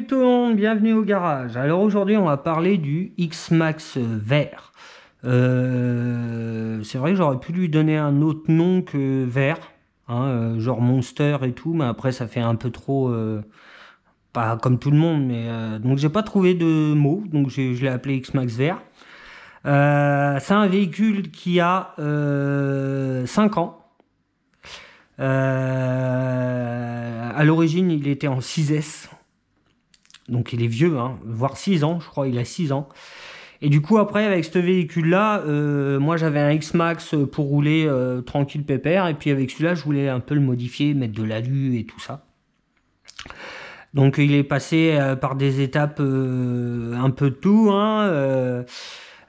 Salut tout le monde, bienvenue au garage. Alors aujourd'hui on va parler du X-Max vert. C'est vrai que j'aurais pu lui donner un autre nom que vert, hein, genre Monster et tout, mais après ça fait un peu trop, pas comme tout le monde, mais donc j'ai pas trouvé de mot, donc je l'ai appelé X-Max vert. C'est un véhicule qui a 5 ans. À l'origine il était en 6S. Donc il est vieux, hein, voire 6 ans, je crois, il a 6 ans. Et du coup, après, avec ce véhicule-là, moi j'avais un X-Max pour rouler tranquille pépère. Et puis avec celui-là, je voulais un peu le modifier, mettre de l'alu et tout ça. Donc il est passé par des étapes un peu de tout, hein.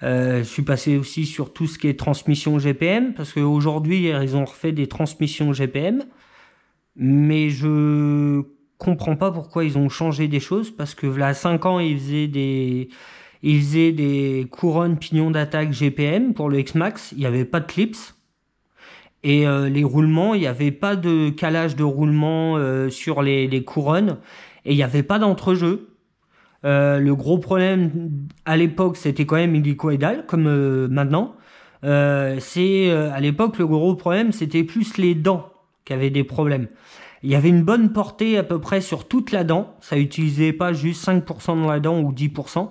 Je suis passé aussi sur tout ce qui est transmission GPM, parce qu'aujourd'hui, ils ont refait des transmissions GPM. Mais je comprends pas pourquoi ils ont changé des choses, parce que là, 5 ans, ils faisaient des couronnes pignons d'attaque GPM pour le X-Max, il n'y avait pas de clips. Et les roulements, il n'y avait pas de calage de roulement sur les couronnes, et il n'y avait pas d'entrejeu. Le gros problème à l'époque, c'était quand même hélicoïdal, comme maintenant. À l'époque, le gros problème, c'était plus les dents qui avaient des problèmes. Il y avait une bonne portée à peu près sur toute la dent. Ça utilisait pas juste 5% de la dent ou 10%.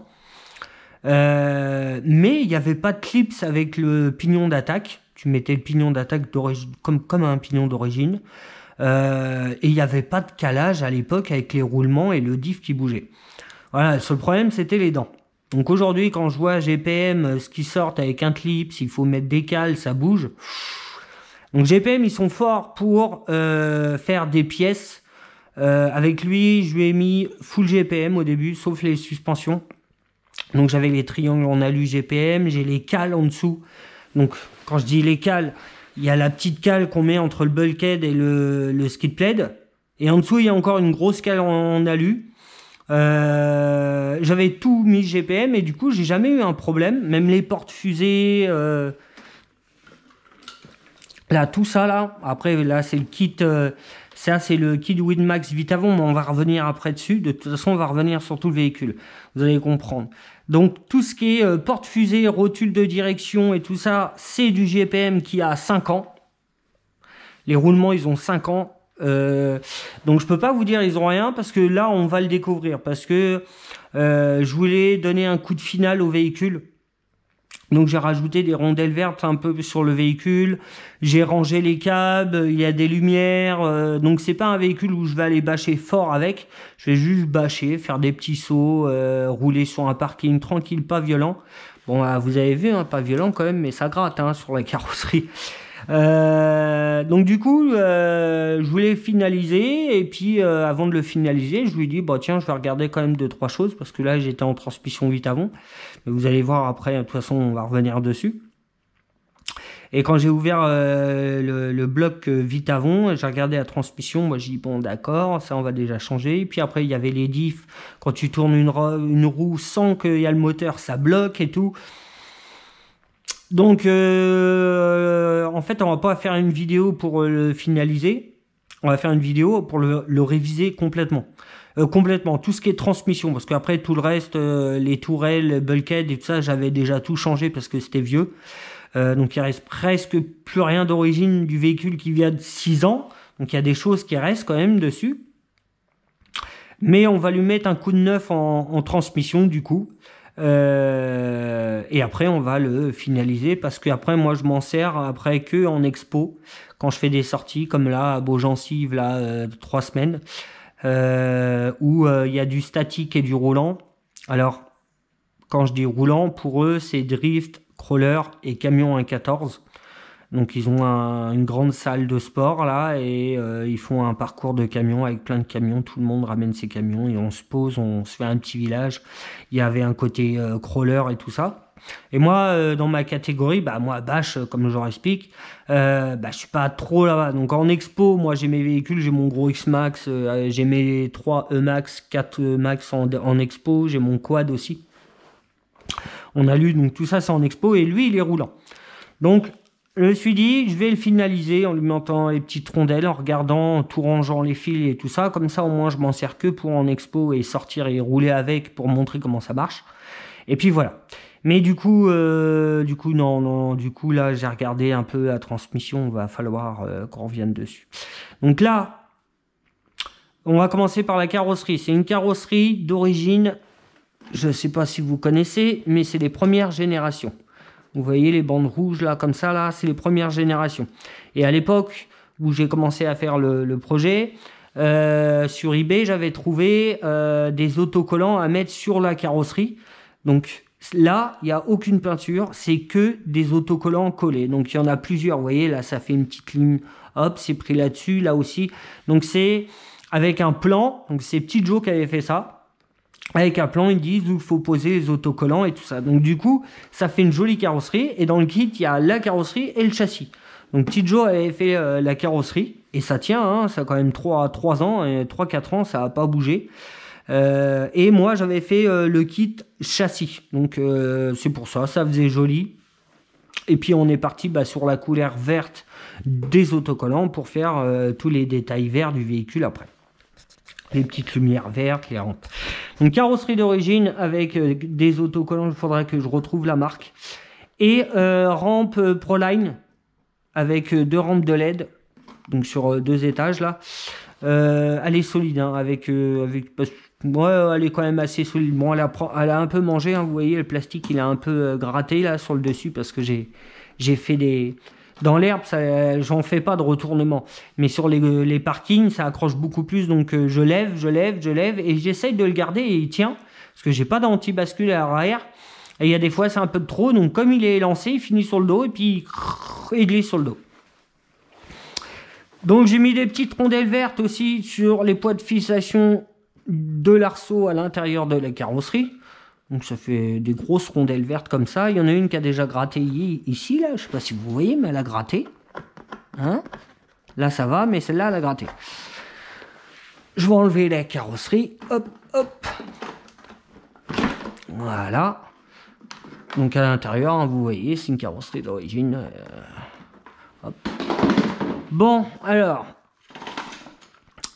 Mais il n'y avait pas de clips avec le pignon d'attaque. Tu mettais le pignon d'attaque d'origine comme un pignon d'origine. Et il n'y avait pas de calage à l'époque avec les roulements et le diff qui bougeait. Voilà, le seul problème, c'était les dents. Donc aujourd'hui, quand je vois GPM, ce qui sort avec un clip, s'il faut mettre des cales, ça bouge. Donc GPM, ils sont forts pour faire des pièces. Avec lui, je lui ai mis full GPM au début, sauf les suspensions. Donc j'avais les triangles en alu GPM, j'ai les cales en dessous. Donc quand je dis les cales, il y a la petite cale qu'on met entre le bulkhead et le skid plate. Et en dessous, il y a encore une grosse cale en alu. J'avais tout mis GPM et du coup j'ai jamais eu un problème, même les portes fusées, là tout ça là, après là c'est le kit, ça c'est le kit Winmax Vitavon, mais on va revenir après dessus, de toute façon on va revenir sur tout le véhicule, vous allez comprendre. Donc tout ce qui est porte fusée, rotule de direction et tout ça, c'est du GPM qui a 5 ans, les roulements ils ont 5 ans. Donc je peux pas vous dire ils ont rien, parce que là on va le découvrir, parce que je voulais donner un coup de finale au véhicule. Donc j'ai rajouté des rondelles vertes un peu sur le véhicule, j'ai rangé les câbles, il y a des lumières, donc c'est pas un véhicule où je vais aller bâcher fort avec, je vais juste bâcher, faire des petits sauts, rouler sur un parking tranquille, pas violent. Bon, vous avez vu, hein, pas violent quand même, mais ça gratte, hein, sur la carrosserie. Donc du coup, je voulais finaliser, et puis avant de le finaliser, je lui ai dit bah tiens, je vais regarder quand même 2-3 choses, parce que là j'étais en transmission Vitavon, mais vous allez voir après, de toute façon on va revenir dessus. Et quand j'ai ouvert le bloc Vitavon, j'ai regardé la transmission, moi j'ai dit bon d'accord, ça on va déjà changer. Et puis après il y avait les diffs, quand tu tournes une roue sans qu'il y a le moteur, ça bloque et tout. Donc, en fait, on va pas faire une vidéo pour le finaliser. On va faire une vidéo pour le réviser complètement. Complètement, tout ce qui est transmission. Parce qu'après, tout le reste, les tourelles, bulkhead et tout ça, j'avais déjà tout changé parce que c'était vieux. Donc, il reste presque plus rien d'origine du véhicule qui vient de 6 ans. Donc, il y a des choses qui restent quand même dessus. Mais on va lui mettre un coup de neuf en transmission, du coup. Et après on va le finaliser, parce que après moi je m'en sers après que en expo, quand je fais des sorties comme là à Beaugency là, 3 semaines, où il y a du statique et du roulant. Alors quand je dis roulant, pour eux c'est drift, crawler et camion 1.14. Donc ils ont une grande salle de sport là, et ils font un parcours de camions avec plein de camions, tout le monde ramène ses camions et on se pose, on se fait un petit village. Il y avait un côté crawler et tout ça. Et moi dans ma catégorie, bah moi bâche, comme je leur explique, bah je suis pas trop là-bas. Donc en expo, moi j'ai mes véhicules, j'ai mon gros X-Max, j'ai mes 3 E-Max, 4 E-Max en expo, j'ai mon quad aussi. On a lu, donc tout ça c'est en expo, et lui il est roulant. Donc Je me suis dit, je vais le finaliser en lui montant les petites rondelles, en regardant, en tout rangeant les fils et tout ça. Comme ça, au moins, je m'en sers que pour en expo et sortir et rouler avec pour montrer comment ça marche. Et puis voilà. Mais du coup, là, j'ai regardé un peu la transmission. Va falloir qu'on revienne dessus. Donc là, on va commencer par la carrosserie. C'est une carrosserie d'origine, je ne sais pas si vous connaissez, mais c'est les premières générations. Vous voyez les bandes rouges là, comme ça, là, c'est les premières générations. Et à l'époque où j'ai commencé à faire le projet, sur eBay, j'avais trouvé des autocollants à mettre sur la carrosserie. Donc là, il n'y a aucune peinture, c'est que des autocollants collés. Donc il y en a plusieurs, vous voyez, là, ça fait une petite ligne, hop, c'est pris là-dessus, là aussi. Donc c'est avec un plan, donc c'est Petit Joe qui avait fait ça. Avec un plan, ils disent où il faut poser les autocollants et tout ça. Donc du coup, ça fait une jolie carrosserie. Et dans le kit, il y a la carrosserie et le châssis. Donc Petit Joe avait fait la carrosserie. Et ça tient, hein, ça a quand même 3 ans, 3-4 ans, ça n'a pas bougé. Et moi, j'avais fait le kit châssis. Donc c'est pour ça, ça faisait joli. Et puis on est parti sur la couleur verte des autocollants pour faire tous les détails verts du véhicule après. Les petites lumières vertes, les rampes. Donc carrosserie d'origine avec des autocollants, il faudrait que je retrouve la marque. Et rampe Proline avec 2 rampes de LED, donc sur 2 étages là. Elle est solide, hein, elle est quand même assez solide. Bon, elle a un peu mangé, hein, vous voyez, le plastique il a un peu gratté là sur le dessus parce que j'ai fait des... Dans l'herbe, j'en fais pas de retournement. Mais sur les parkings, ça accroche beaucoup plus. Donc je lève et j'essaye de le garder et il tient. Parce que j'ai pas d'anti-bascule à l'arrière. Et il y a des fois, c'est un peu de trop. Donc comme il est lancé, il finit sur le dos et puis il glisse sur le dos. Donc j'ai mis des petites rondelles vertes aussi sur les poids de fixation de l'arceau à l'intérieur de la carrosserie. Donc ça fait des grosses rondelles vertes comme ça. Il y en a une qui a déjà gratté ici, là. Je ne sais pas si vous voyez, mais elle a gratté. Hein, là ça va, mais celle-là, elle a gratté. Je vais enlever la carrosserie. Hop, hop. Voilà. Donc à l'intérieur, hein, vous voyez, c'est une carrosserie d'origine. Hop. Bon, alors...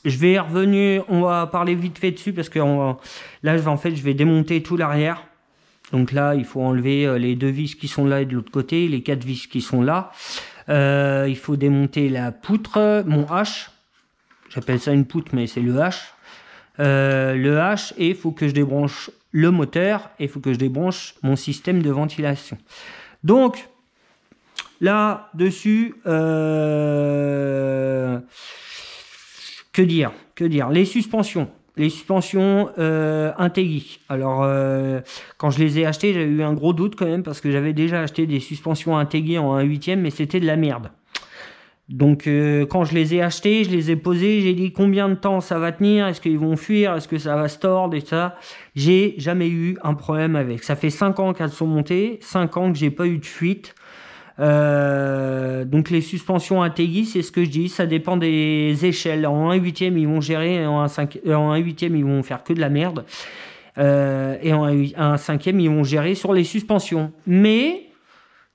Je vais revenir, on va parler vite fait dessus parce que là, je vais démonter tout l'arrière. Donc là, il faut enlever les 2 vis qui sont là et de l'autre côté, les 4 vis qui sont là. Il faut démonter la poutre, mon H. J'appelle ça une poutre, mais c'est le H. Le H, et il faut que je débranche le moteur et il faut que je débranche mon système de ventilation. Donc, là, dessus... Que dire? Les suspensions Integui. Alors, quand je les ai achetées, j'avais eu un gros doute quand même parce que j'avais déjà acheté des suspensions Integui en 1/8, mais c'était de la merde. Donc, quand je les ai achetées, je les ai posées, j'ai dit combien de temps ça va tenir, est-ce qu'ils vont fuir, est-ce que ça va se tordre et ça. J'ai jamais eu un problème avec. Ça fait 5 ans qu'elles sont montées, 5 ans que j'ai pas eu de fuite. Donc les suspensions Integui, c'est ce que je dis, ça dépend des échelles. En 1/8 ils vont gérer, en 1/8 ils vont faire que de la merde, et en 1/5 ils vont gérer sur les suspensions, mais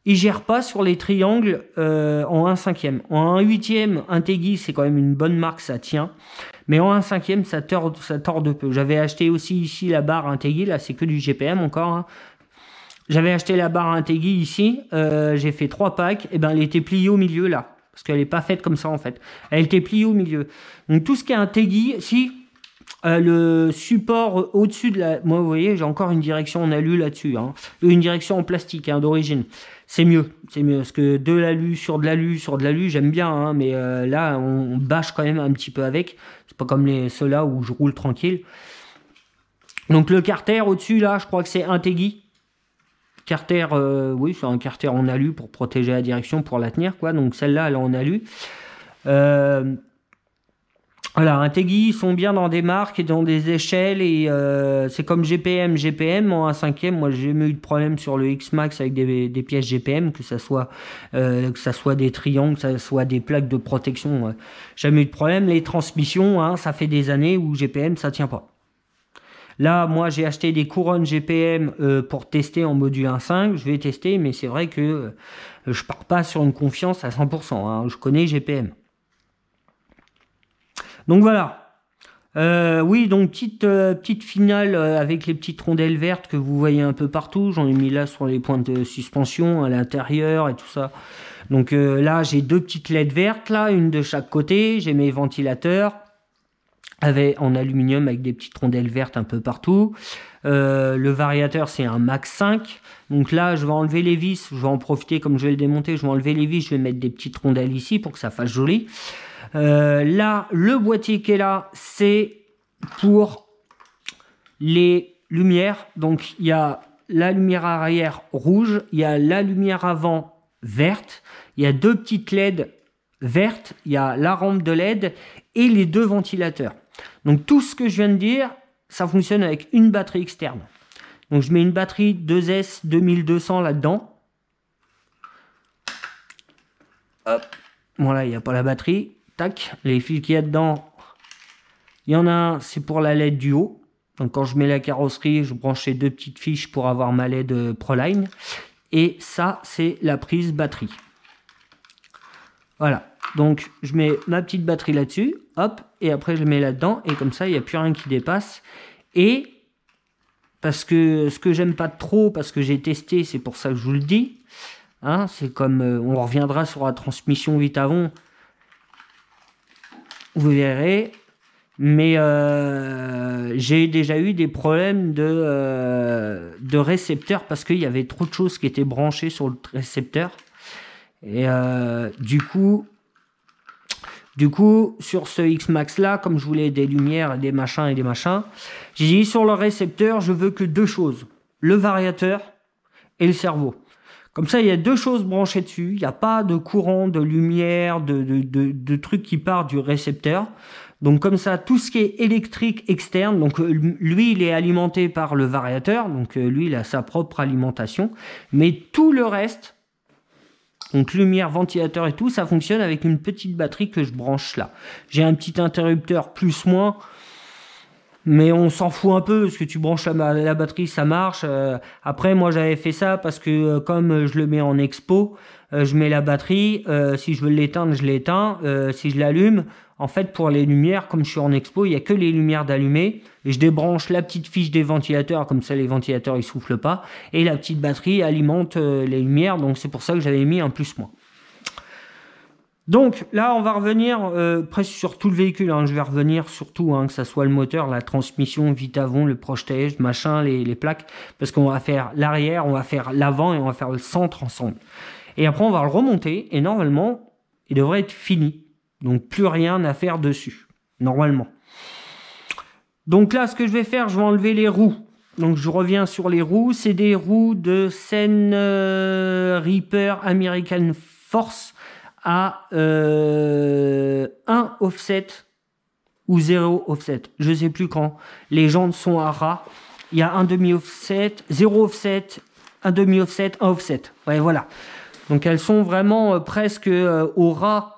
ils gèrent pas sur les triangles en 1/5. En 1/8 Integui, c'est quand même une bonne marque, ça tient, mais en 1/5 ça tord de peu. J'avais acheté aussi ici la barre Integui, là c'est que du GPM encore, hein. J'avais acheté la barre Integui ici, j'ai fait 3 packs, et ben elle était pliée au milieu là, parce qu'elle n'est pas faite comme ça en fait. Elle était pliée au milieu. Donc tout ce qui est Integui, si le support au-dessus de la... Moi vous voyez, j'ai encore une direction en alu là-dessus, hein. Une direction en plastique hein, d'origine. C'est mieux, parce que de l'alu sur de l'alu, j'aime bien, hein, mais là on bâche quand même un petit peu avec. C'est pas comme ceux-là où je roule tranquille. Donc le carter au-dessus là, je crois que c'est Integui. Carter, oui, c'est un carter en alu pour protéger la direction, pour la tenir, quoi. Donc celle-là, elle est en alu. Voilà, Integui, ils sont bien dans des marques et dans des échelles, et c'est comme GPM en 1/5. Moi, j'ai jamais eu de problème sur le X-Max avec des pièces GPM, que ça soit des triangles, que ça soit des plaques de protection. Jamais eu de problème. Les transmissions, hein, ça fait des années où GPM, ça tient pas. Là, moi, j'ai acheté des couronnes GPM pour tester en module 1.5. Je vais tester, mais c'est vrai que je pars pas sur une confiance à 100%. Hein. Je connais GPM. Donc voilà. Oui, donc petite finale avec les petites rondelles vertes que vous voyez un peu partout. J'en ai mis là sur les pointes de suspension à l'intérieur et tout ça. Donc là, j'ai deux petites LED vertes, là, une de chaque côté. J'ai mes ventilateurs en aluminium avec des petites rondelles vertes un peu partout. Le variateur, c'est un Max 5. Donc là, je vais enlever les vis. Je vais en profiter, comme je vais le démonter, je vais enlever les vis. Je vais mettre des petites rondelles ici pour que ça fasse joli. Là, le boîtier qui est là, c'est pour les lumières. Donc, il y a la lumière arrière rouge, il y a la lumière avant verte, il y a deux petites LED vertes, il y a la rampe de LED et les deux ventilateurs. Donc, tout ce que je viens de dire, ça fonctionne avec une batterie externe. Donc, je mets une batterie 2S 2200 là-dedans. Hop, voilà, il n'y a pas la batterie. Tac, les fils qu'il y a dedans, il y en a un, c'est pour la LED du haut. Donc quand je mets la carrosserie, je branche ces deux petites fiches pour avoir ma LED Proline. Et ça, c'est la prise batterie. Voilà, donc je mets ma petite batterie là-dessus, hop, et après je le mets là-dedans, et comme ça, il n'y a plus rien qui dépasse. Et, parce que ce que j'aime pas trop, parce que j'ai testé, c'est pour ça que je vous le dis, hein, c'est comme, on reviendra sur la transmission Vitavon, vous verrez, mais j'ai déjà eu des problèmes de récepteur parce qu'il y avait trop de choses qui étaient branchées sur le récepteur. Et du coup, sur ce X-Max là, comme je voulais des lumières, des machins, j'ai dit sur le récepteur, je veux que deux choses, le variateur et le cerveau. Comme ça, il y a deux choses branchées dessus. Il n'y a pas de courant, de lumière, de trucs qui partent du récepteur. Donc comme ça, tout ce qui est électrique externe, donc lui, il est alimenté par le variateur. Donc lui, il a sa propre alimentation. Mais tout le reste, donc lumière, ventilateur et tout, ça fonctionne avec une petite batterie que je branche là. J'ai un petit interrupteur plus-moins. Mais on s'en fout un peu, parce que tu branches la batterie, ça marche. Après, moi, j'avais fait ça parce que comme je le mets en expo, je mets la batterie. Si je veux l'éteindre, je l'éteins. Si je l'allume, en fait, pour les lumières, comme je suis en expo, il n'y a que les lumières d'allumer. Et je débranche la petite fiche des ventilateurs, comme ça, les ventilateurs, ils soufflent pas. Et la petite batterie alimente les lumières. Donc, c'est pour ça que j'avais mis un plus-moins. Donc là, on va revenir presque sur tout le véhicule. Hein. Je vais revenir sur tout, hein, que ça soit le moteur, la transmission, Vitavon, le protège, machin, les plaques. Parce qu'on va faire l'arrière, on va faire l'avant et on va faire le centre ensemble. Et après, on va le remonter et normalement, il devrait être fini. Donc plus rien à faire dessus, normalement. Donc là, ce que je vais faire, je vais enlever les roues. Donc je reviens sur les roues. C'est des roues de Sen Reaper American Force à 1 offset ou 0 offset. Je ne sais plus quand. Les jantes sont à ras. Il y a un demi-offset, 0 offset, un demi-offset, un offset. Ouais, voilà. Donc elles sont vraiment presque au ras.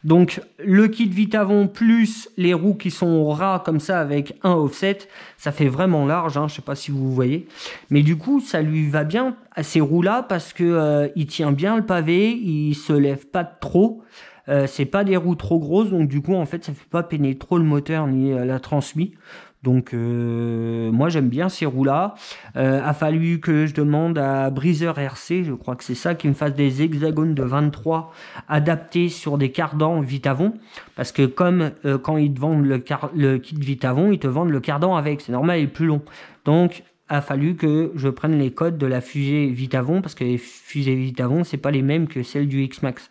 Donc le kit Vitavon plus les roues qui sont au ras comme ça avec un offset, ça fait vraiment large, hein, je sais pas si vous voyez. Mais du coup ça lui va bien à ces roues là parce que il tient bien le pavé, il se lève pas trop. C'est pas des roues trop grosses, donc du coup en fait ça fait pas peiner trop le moteur ni la transmission. Donc moi j'aime bien ces roues là. A fallu que je demande à Breezer RC, je crois que c'est ça, qui me fasse des hexagones de 23 adaptés sur des cardans Vitavon, parce que comme quand ils te vendent le kit Vitavon, ils te vendent le cardan avec, c'est normal, il est plus long. Donc a fallu que je prenne les codes de la fusée Vitavon, parce que les fusées Vitavon c'est pas les mêmes que celles du X-Max.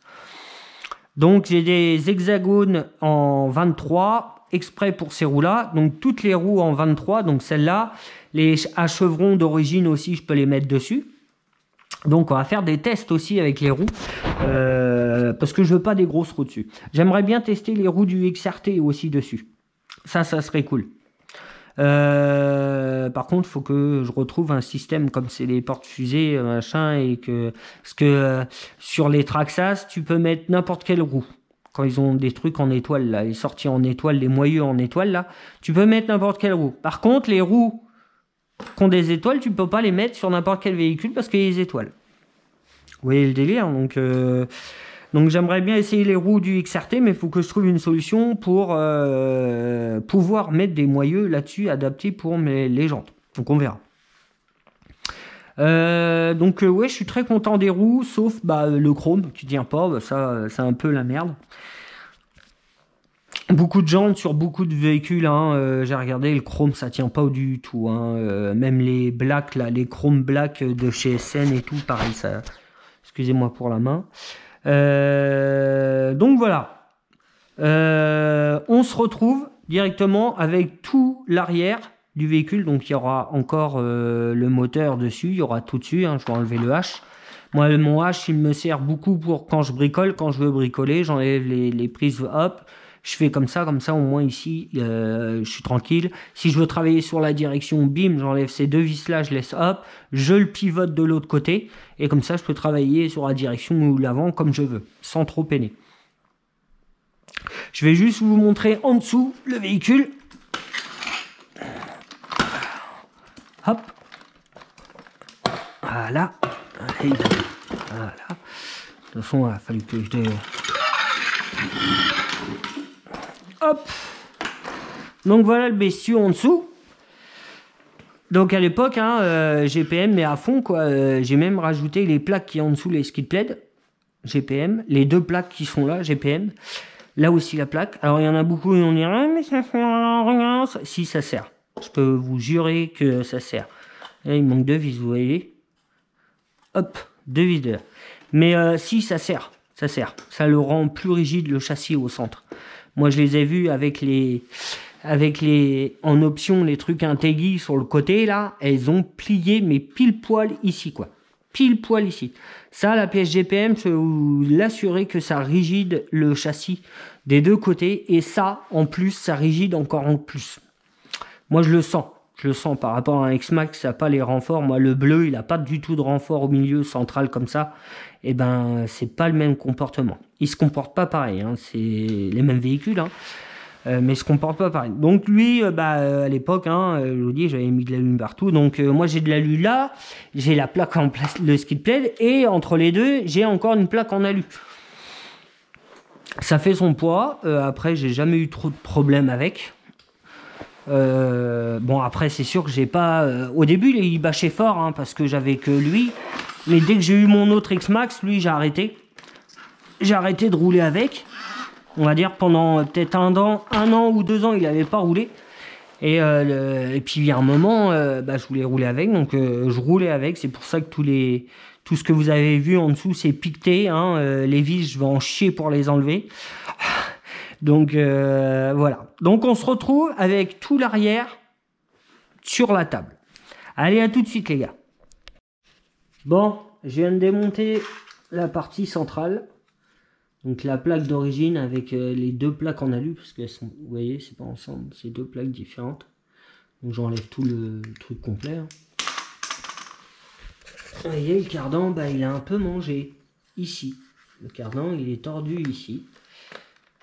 Donc j'ai des hexagones en 23 exprès pour ces roues-là. Donc toutes les roues en 23, donc celles-là, les à chevrons d'origine aussi, je peux les mettre dessus. Donc on va faire des tests aussi avec les roues, parce que je veux pas des grosses roues dessus. J'aimerais bien tester les roues du XRT aussi dessus. Ça serait cool. Par contre, il faut que je retrouve un système comme c'est les portes-fusées, machin, et que parce que sur les Traxxas, tu peux mettre n'importe quelle roue. quand ils ont des trucs en étoile, là, les sorties en étoile, les moyeux en étoile, là, tu peux mettre n'importe quelle roue. Par contre, les roues qui ont des étoiles, tu peux pas les mettre sur n'importe quel véhicule parce qu'il y a des étoiles. Vous voyez le délire, donc j'aimerais bien essayer les roues du XRT, mais il faut que je trouve une solution pour pouvoir mettre des moyeux là-dessus adaptés pour les jantes. Donc on verra. Ouais, je suis très content des roues, sauf le chrome qui tient pas, ça c'est un peu la merde. Beaucoup de jantes sur beaucoup de véhicules, hein, j'ai regardé, le chrome ça tient pas du tout, hein, même les blacks là, les chrome black de chez SN et tout, pareil, ça. Excusez-moi pour la main. Donc voilà. On se retrouve directement avec tout l'arrière du véhicule. Donc il y aura encore le moteur dessus. Il y aura tout dessus. Hein, je vais enlever le H. Moi, mon H, il me sert beaucoup pour quand je bricole. Quand je veux bricoler, j'enlève les prises. Hop. Je fais comme ça au moins ici, je suis tranquille. Si je veux travailler sur la direction, bim, j'enlève ces deux vis-là, je laisse hop, je le pivote de l'autre côté, et comme ça, je peux travailler sur la direction ou l'avant comme je veux, sans trop peiner. Je vais juste vous montrer en dessous le véhicule. Hop. Voilà. Voilà. De toute façon, il a fallu que je... Hop. Donc voilà le bestiau en dessous. Donc à l'époque, GPM, mais à fond, quoi. J'ai même rajouté les plaques qui sont en dessous, les skid plaid. GPM. Les deux plaques qui sont là, GPM. Là aussi la plaque. Alors il y en a beaucoup et on dirait, mais ça sert à rien. Si, ça sert. Je peux vous jurer que ça sert. Là, il manque deux vis, vous voyez. Hop, deux vis de là. Mais si, ça sert. Ça sert. Ça le rend plus rigide, le châssis au centre. Moi, je les ai vus avec en option, les trucs Integui sur le côté, là. Elles ont plié, mais pile poil ici, quoi. Pile poil ici. Ça, la pièce GPM, je peux vous l'assurer que ça rigide le châssis des deux côtés. Et ça, en plus, ça rigide encore en plus. Moi, je le sens. Je le sens par rapport à un X-Max, ça n'a pas les renforts. Moi, le bleu, il n'a pas du tout de renfort au milieu central comme ça. Et ben, c'est pas le même comportement. Il se comporte pas pareil. Hein. C'est les mêmes véhicules, hein. Mais il se comporte pas pareil. Donc lui, à l'époque, je vous dis, j'avais mis de l'alu partout. Donc moi, j'ai de l'alu là. J'ai la plaque en place, le skid plaid. Et entre les deux, j'ai encore une plaque en alu. Ça fait son poids. Après, j'ai jamais eu trop de problèmes avec. Bon, après, c'est sûr que j'ai pas... au début, il bâchait fort, hein, parce que j'avais que lui. Mais dès que j'ai eu mon autre X-Max, lui, j'ai arrêté. J'ai arrêté de rouler avec. On va dire pendant peut-être un an ou 2 ans, il n'avait pas roulé. Et puis, il y a un moment, je voulais rouler avec. Donc, je roulais avec. C'est pour ça que tout ce que vous avez vu en dessous, c'est piqueté. Hein. Les vis, je vais en chier pour les enlever. Donc voilà. Donc on se retrouve avec tout l'arrière sur la table. Allez, à tout de suite les gars. Bon, je viens de démonter la partie centrale. Donc la plaque d'origine avec les deux plaques en alu. Parce que sont, vous voyez, c'est pas ensemble. C'est deux plaques différentes. Donc j'enlève tout le truc complet. Hein. Vous voyez, le cardan, il a un peu mangé. Ici. Le cardan, il est tordu ici.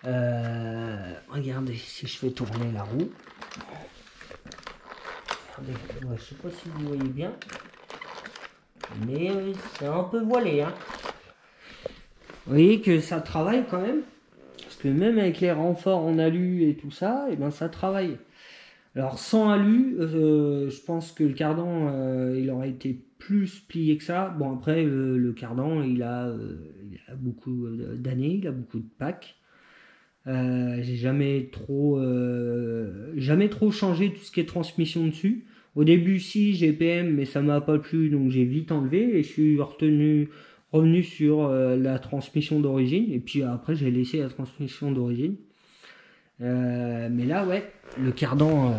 Regardez si je fais tourner la roue. Regardez, je sais pas si vous voyez bien, mais c'est un peu voilé. Hein. Vous voyez que ça travaille quand même, parce que même avec les renforts en alu et tout ça, et ça travaille. Alors sans alu, je pense que le cardan, il aurait été plus plié que ça. Bon après, le cardan, il a beaucoup d'années, il a beaucoup de packs. J'ai jamais trop changé tout ce qui est transmission dessus. Au début si GPM, mais ça m'a pas plu, donc j'ai vite enlevé et je suis revenu sur la transmission d'origine, et puis après j'ai laissé la transmission d'origine. Mais là ouais, le cardan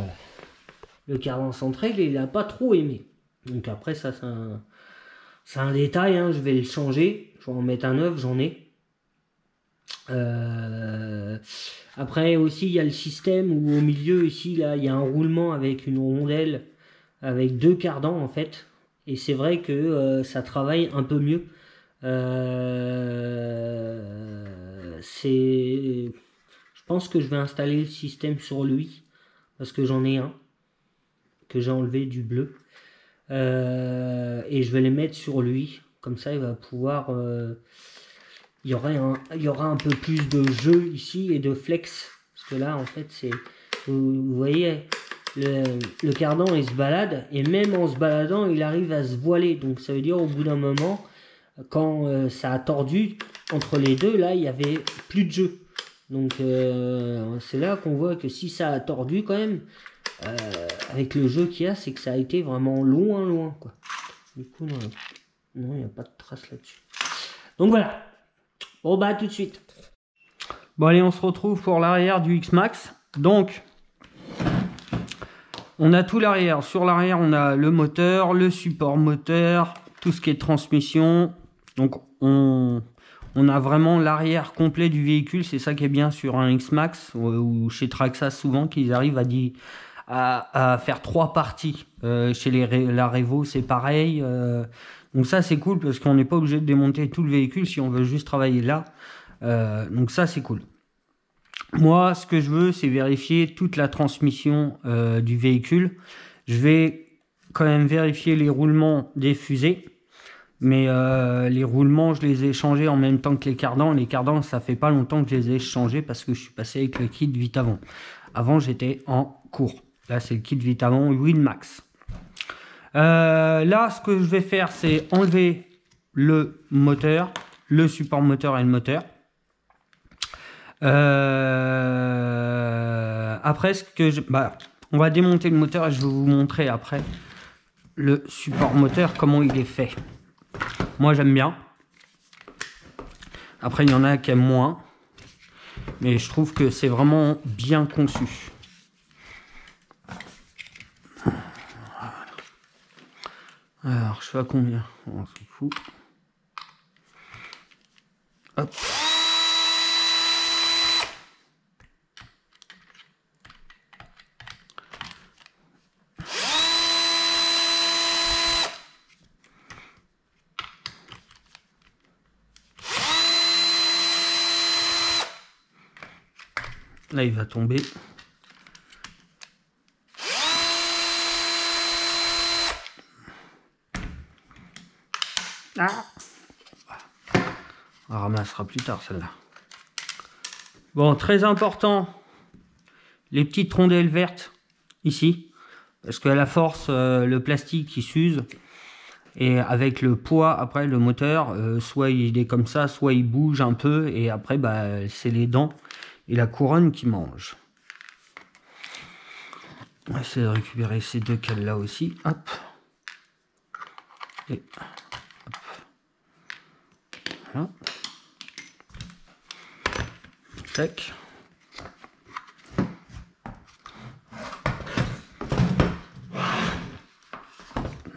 centré, il a pas trop aimé. Donc après ça c'est un détail, hein, je vais le changer, je vais en mettre un neuf, j'en ai. Après aussi il y a le système où au milieu ici là il y a un roulement avec une rondelle avec deux cardans en fait, et c'est vrai que ça travaille un peu mieux. je pense que je vais installer le système sur lui, parce que j'en ai un, que j'ai enlevé du bleu. Et je vais les mettre sur lui, comme ça il va pouvoir... il y aura un peu plus de jeu ici et de flex. Parce que là, en fait, c'est... Vous voyez, le cardan, il se balade. Et même en se baladant, il arrive à se voiler. Donc, ça veut dire, au bout d'un moment, quand ça a tordu, entre les deux, là, il n'y avait plus de jeu. Donc, c'est là qu'on voit que si ça a tordu, quand même, avec le jeu qu'il y a, c'est que ça a été vraiment loin, quoi. Du coup, non, il n'y a pas de trace là-dessus. Donc, voilà. Bon bah tout de suite. Bon allez, on se retrouve pour l'arrière du X-Max. Donc on a tout l'arrière. Sur l'arrière on a le moteur, le support moteur, tout ce qui est transmission. Donc on a vraiment l'arrière complet du véhicule. C'est ça qui est bien sur un X-Max ou chez Traxxas souvent qu'ils arrivent à faire 3 parties. Chez la Revo c'est pareil. Donc ça c'est cool parce qu'on n'est pas obligé de démonter tout le véhicule si on veut juste travailler là. Donc ça c'est cool. Moi ce que je veux c'est vérifier toute la transmission du véhicule. Je vais quand même vérifier les roulements des fusées. Mais les roulements je les ai changés en même temps que les cardans. Les cardans ça fait pas longtemps que je les ai changés parce que je suis passé avec le kit Vitavon. Avant j'étais en cours. Là c'est le kit Vitavon Winmax. Là, ce que je vais faire, c'est enlever le moteur, le support moteur et le moteur. Après, on va démonter le moteur et je vais vous montrer après le support moteur, comment il est fait. Moi, j'aime bien. Après, il y en a qui aiment moins. Mais je trouve que c'est vraiment bien conçu. Alors, je fais à combien? On s'en fout. Hop. Là, il va tomber. Ah. On ramassera plus tard celle-là. Bon, très important, les petites rondelles vertes ici, parce qu'à la force, le plastique qui s'use et avec le poids après le moteur, soit il est comme ça, soit il bouge un peu et après bah, c'est les dents et la couronne qui mange. On va essayer de récupérer ces deux cales là aussi. Hop. Et hop. Voilà. Tac.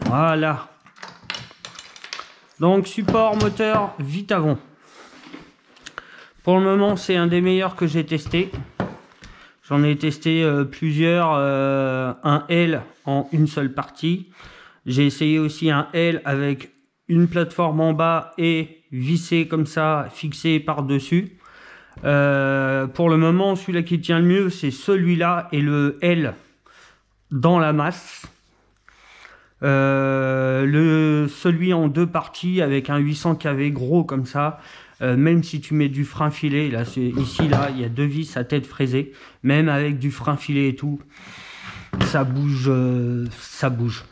Voilà. Donc support moteur Vitavon. Pour le moment c'est un des meilleurs que j'ai testé. J'en ai testé plusieurs, un L en une seule partie. J'ai essayé aussi un L avec une plateforme en bas et vissé comme ça, fixé par-dessus. Pour le moment, celui-là qui tient le mieux, c'est celui-là et le L dans la masse. Celui en deux parties avec un 800 kV gros comme ça. Même si tu mets du frein filé, là, ici, là, il y a deux vis à tête fraisée. Même avec du frein filé et tout, ça bouge, ça bouge.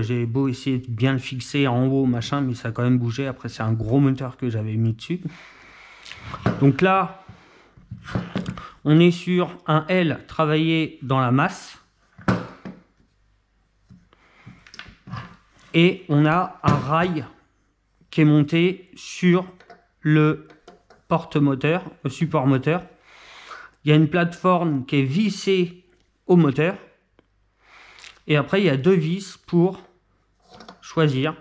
J'ai beau essayer de bien le fixer en haut, machin, mais ça a quand même bougé. Après, c'est un gros moteur que j'avais mis dessus. Donc là, on est sur un L travaillé dans la masse. Et on a un rail qui est monté sur le porte-moteur, le support moteur. Il y a une plateforme qui est vissée au moteur. Et après, il y a deux vis pour choisir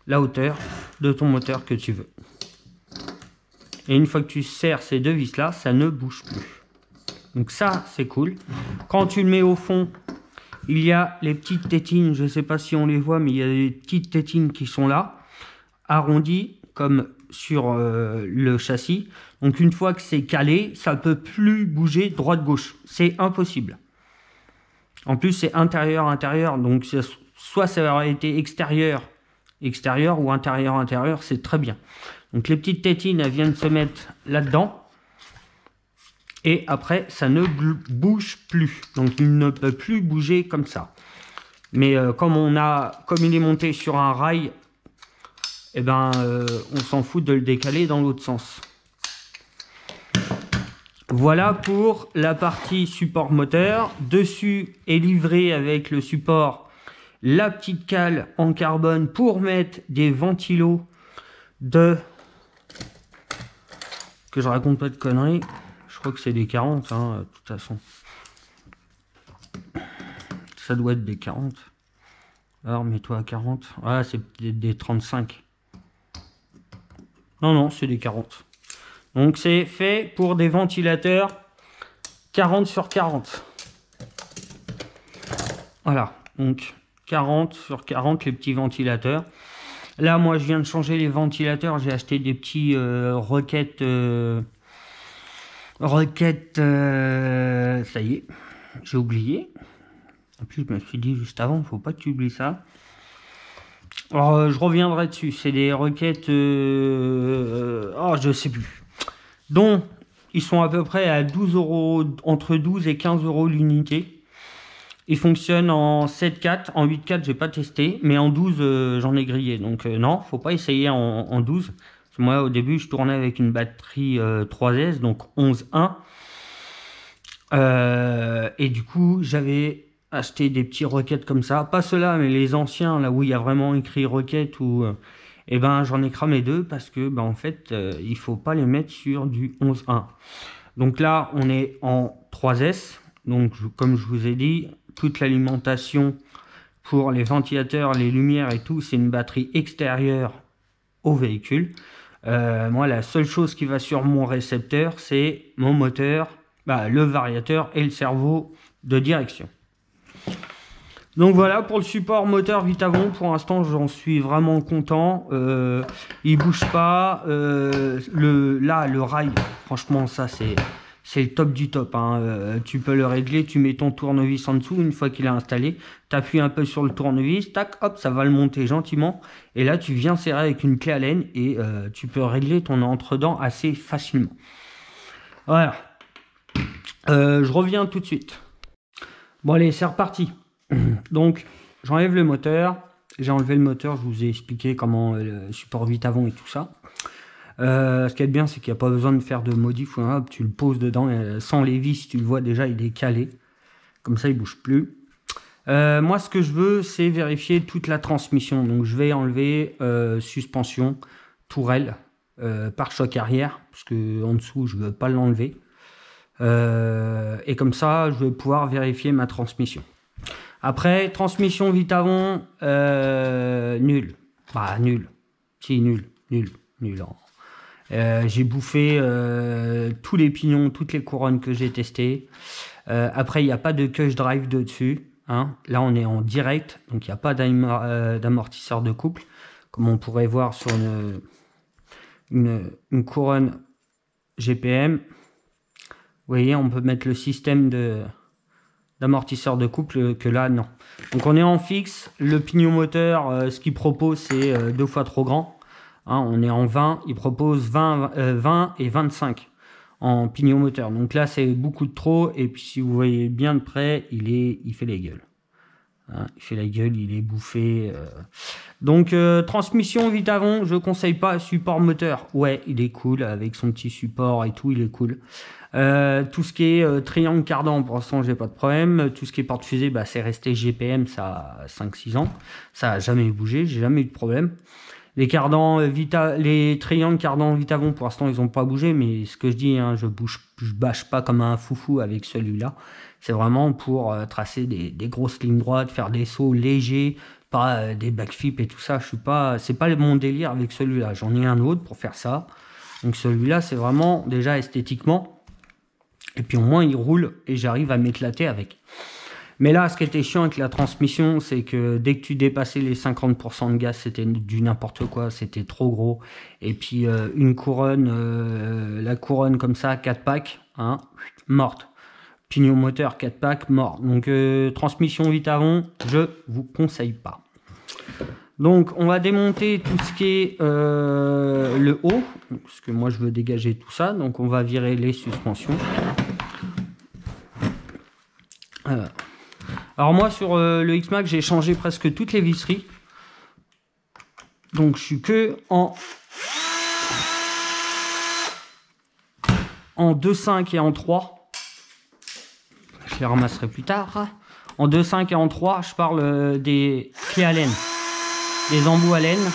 la hauteur de ton moteur que tu veux. Et une fois que tu serres ces deux vis là, ça ne bouge plus. Donc ça, c'est cool. Quand tu le mets au fond, il y a les petites tétines, je ne sais pas si on les voit, mais il y a des petites tétines qui sont là, arrondies comme sur le châssis. Donc une fois que c'est calé, ça ne peut plus bouger droite-gauche. C'est impossible. En plus, c'est intérieur-intérieur. Donc soit ça aurait été extérieur ou intérieur-intérieur, c'est très bien. Donc les petites tétines, elles viennent se mettre là-dedans. Et après, ça ne bouge plus. Donc il ne peut plus bouger comme ça. Mais comme il est monté sur un rail, eh ben, on s'en fout de le décaler dans l'autre sens. Voilà pour la partie support moteur. Dessus est livré avec le support la petite cale en carbone pour mettre des ventilos que je raconte pas de conneries. Je crois que c'est des 40, hein, de toute façon. Ça doit être des 40. Alors, mets-toi à 40. Ah, c'est des 35. Non, c'est des 40. Donc, c'est fait pour des ventilateurs 40 sur 40. Voilà. Donc, 40 sur 40, les petits ventilateurs. Là, moi, je viens de changer les ventilateurs. J'ai acheté des petits Rocket... ça y est, j'ai oublié. En plus, je me suis dit juste avant, faut pas que tu oublies ça. Alors, je reviendrai dessus. C'est des Rocket... je sais plus. Donc, ils sont à peu près à 12 €, entre 12 et 15 € l'unité. Ils fonctionnent en 7.4. En 8.4, j'ai pas testé. Mais en 12, j'en ai grillé. Donc, non, faut pas essayer en 12. Moi, au début, je tournais avec une batterie 3S, donc 11.1. Et du coup, j'avais acheté des petits Rocket comme ça. Pas ceux-là, mais les anciens, là où il y a vraiment écrit Rocket. Eh ben, j'en ai cramé 2 parce que, en fait, il faut pas les mettre sur du 11.1. Donc là, on est en 3S. Donc, comme je vous ai dit, toute l'alimentation pour les ventilateurs, les lumières et tout, c'est une batterie extérieure au véhicule. Moi, la seule chose qui va sur mon récepteur, c'est mon moteur, le variateur et le cerveau de direction. Donc voilà pour le support moteur Vitavon. Pour l'instant, j'en suis vraiment content. Il bouge pas. Le rail, franchement, ça c'est le top du top, hein. Tu peux le régler, tu mets ton tournevis en dessous. Une fois qu'il est installé, tu appuies un peu sur le tournevis, tac, hop, ça va le monter gentiment. Et là, tu viens serrer avec une clé Allen et tu peux régler ton entre-dents assez facilement. Voilà. Je reviens tout de suite. Bon, allez, c'est reparti. Donc, j'enlève le moteur. J'ai enlevé le moteur, je vous ai expliqué comment le support Vitavon et tout ça. Ce qui est bien, c'est qu'il n'y a pas besoin de faire de modif. Hop, tu le poses dedans. Sans les vis, tu le vois déjà, il est calé. Comme ça, il ne bouge plus. Moi, ce que je veux, c'est vérifier toute la transmission. Donc, je vais enlever suspension, tourelle, pare-choc arrière. Parce qu'en dessous, je ne veux pas l'enlever. Et comme ça, je vais pouvoir vérifier ma transmission. Après, transmission Vitavon, nul. Nul. Si, nul. J'ai bouffé tous les pignons, toutes les couronnes que j'ai testées. Après, il n'y a pas de cush drive dessus. Hein. Là, on est en direct, donc il n'y a pas d'amortisseur de couple, comme on pourrait voir sur une couronne GPM. Vous voyez, on peut mettre le système d'amortisseur de couple, que là, non. Donc, on est en fixe. Le pignon moteur, ce qu'il propose, c'est 2 fois trop grand. Hein, on est en 20, il propose 20 et 25 en pignon moteur. Donc là, c'est beaucoup de trop. Et puis, si vous voyez bien de près, il fait la gueule. Hein, il fait la gueule, il est bouffé. Donc, transmission Vitavon, je ne conseille pas. Support moteur, ouais, il est cool. Avec son petit support et tout, il est cool. Tout ce qui est triangle cardan, pour l'instant, j'ai pas de problème. Tout ce qui est porte-fusée, c'est resté GPM, ça a 5-6 ans. Ça n'a jamais bougé, j'ai jamais eu de problème. Les cardans les triangles cardans Vitavon, pour l'instant, ils n'ont pas bougé, mais ce que je dis, hein, je bâche pas comme un foufou avec celui-là. C'est vraiment pour tracer des grosses lignes droites, faire des sauts légers, pas des backflips et tout ça. C'est pas mon délire avec celui-là. J'en ai un autre pour faire ça. Donc celui-là, c'est vraiment déjà esthétiquement. Et puis au moins, il roule et j'arrive à m'éclater avec. Mais là, ce qui était chiant avec la transmission, c'est que dès que tu dépassais les 50% de gaz, c'était du n'importe quoi, c'était trop gros. Et puis une couronne, la couronne comme ça, 4 packs, hein, morte. Pignon moteur, 4 packs, mort. Donc transmission Vitavon, je vous conseille pas. Donc on va démonter tout ce qui est le haut, parce que moi je veux dégager tout ça. Donc on va virer les suspensions. Alors moi sur le X-Max j'ai changé presque toutes les visseries. Donc je suis que en 2.5 et en 3. Je les ramasserai plus tard. En 2.5 et en 3, je parle des clés à laine, des embouts à laine.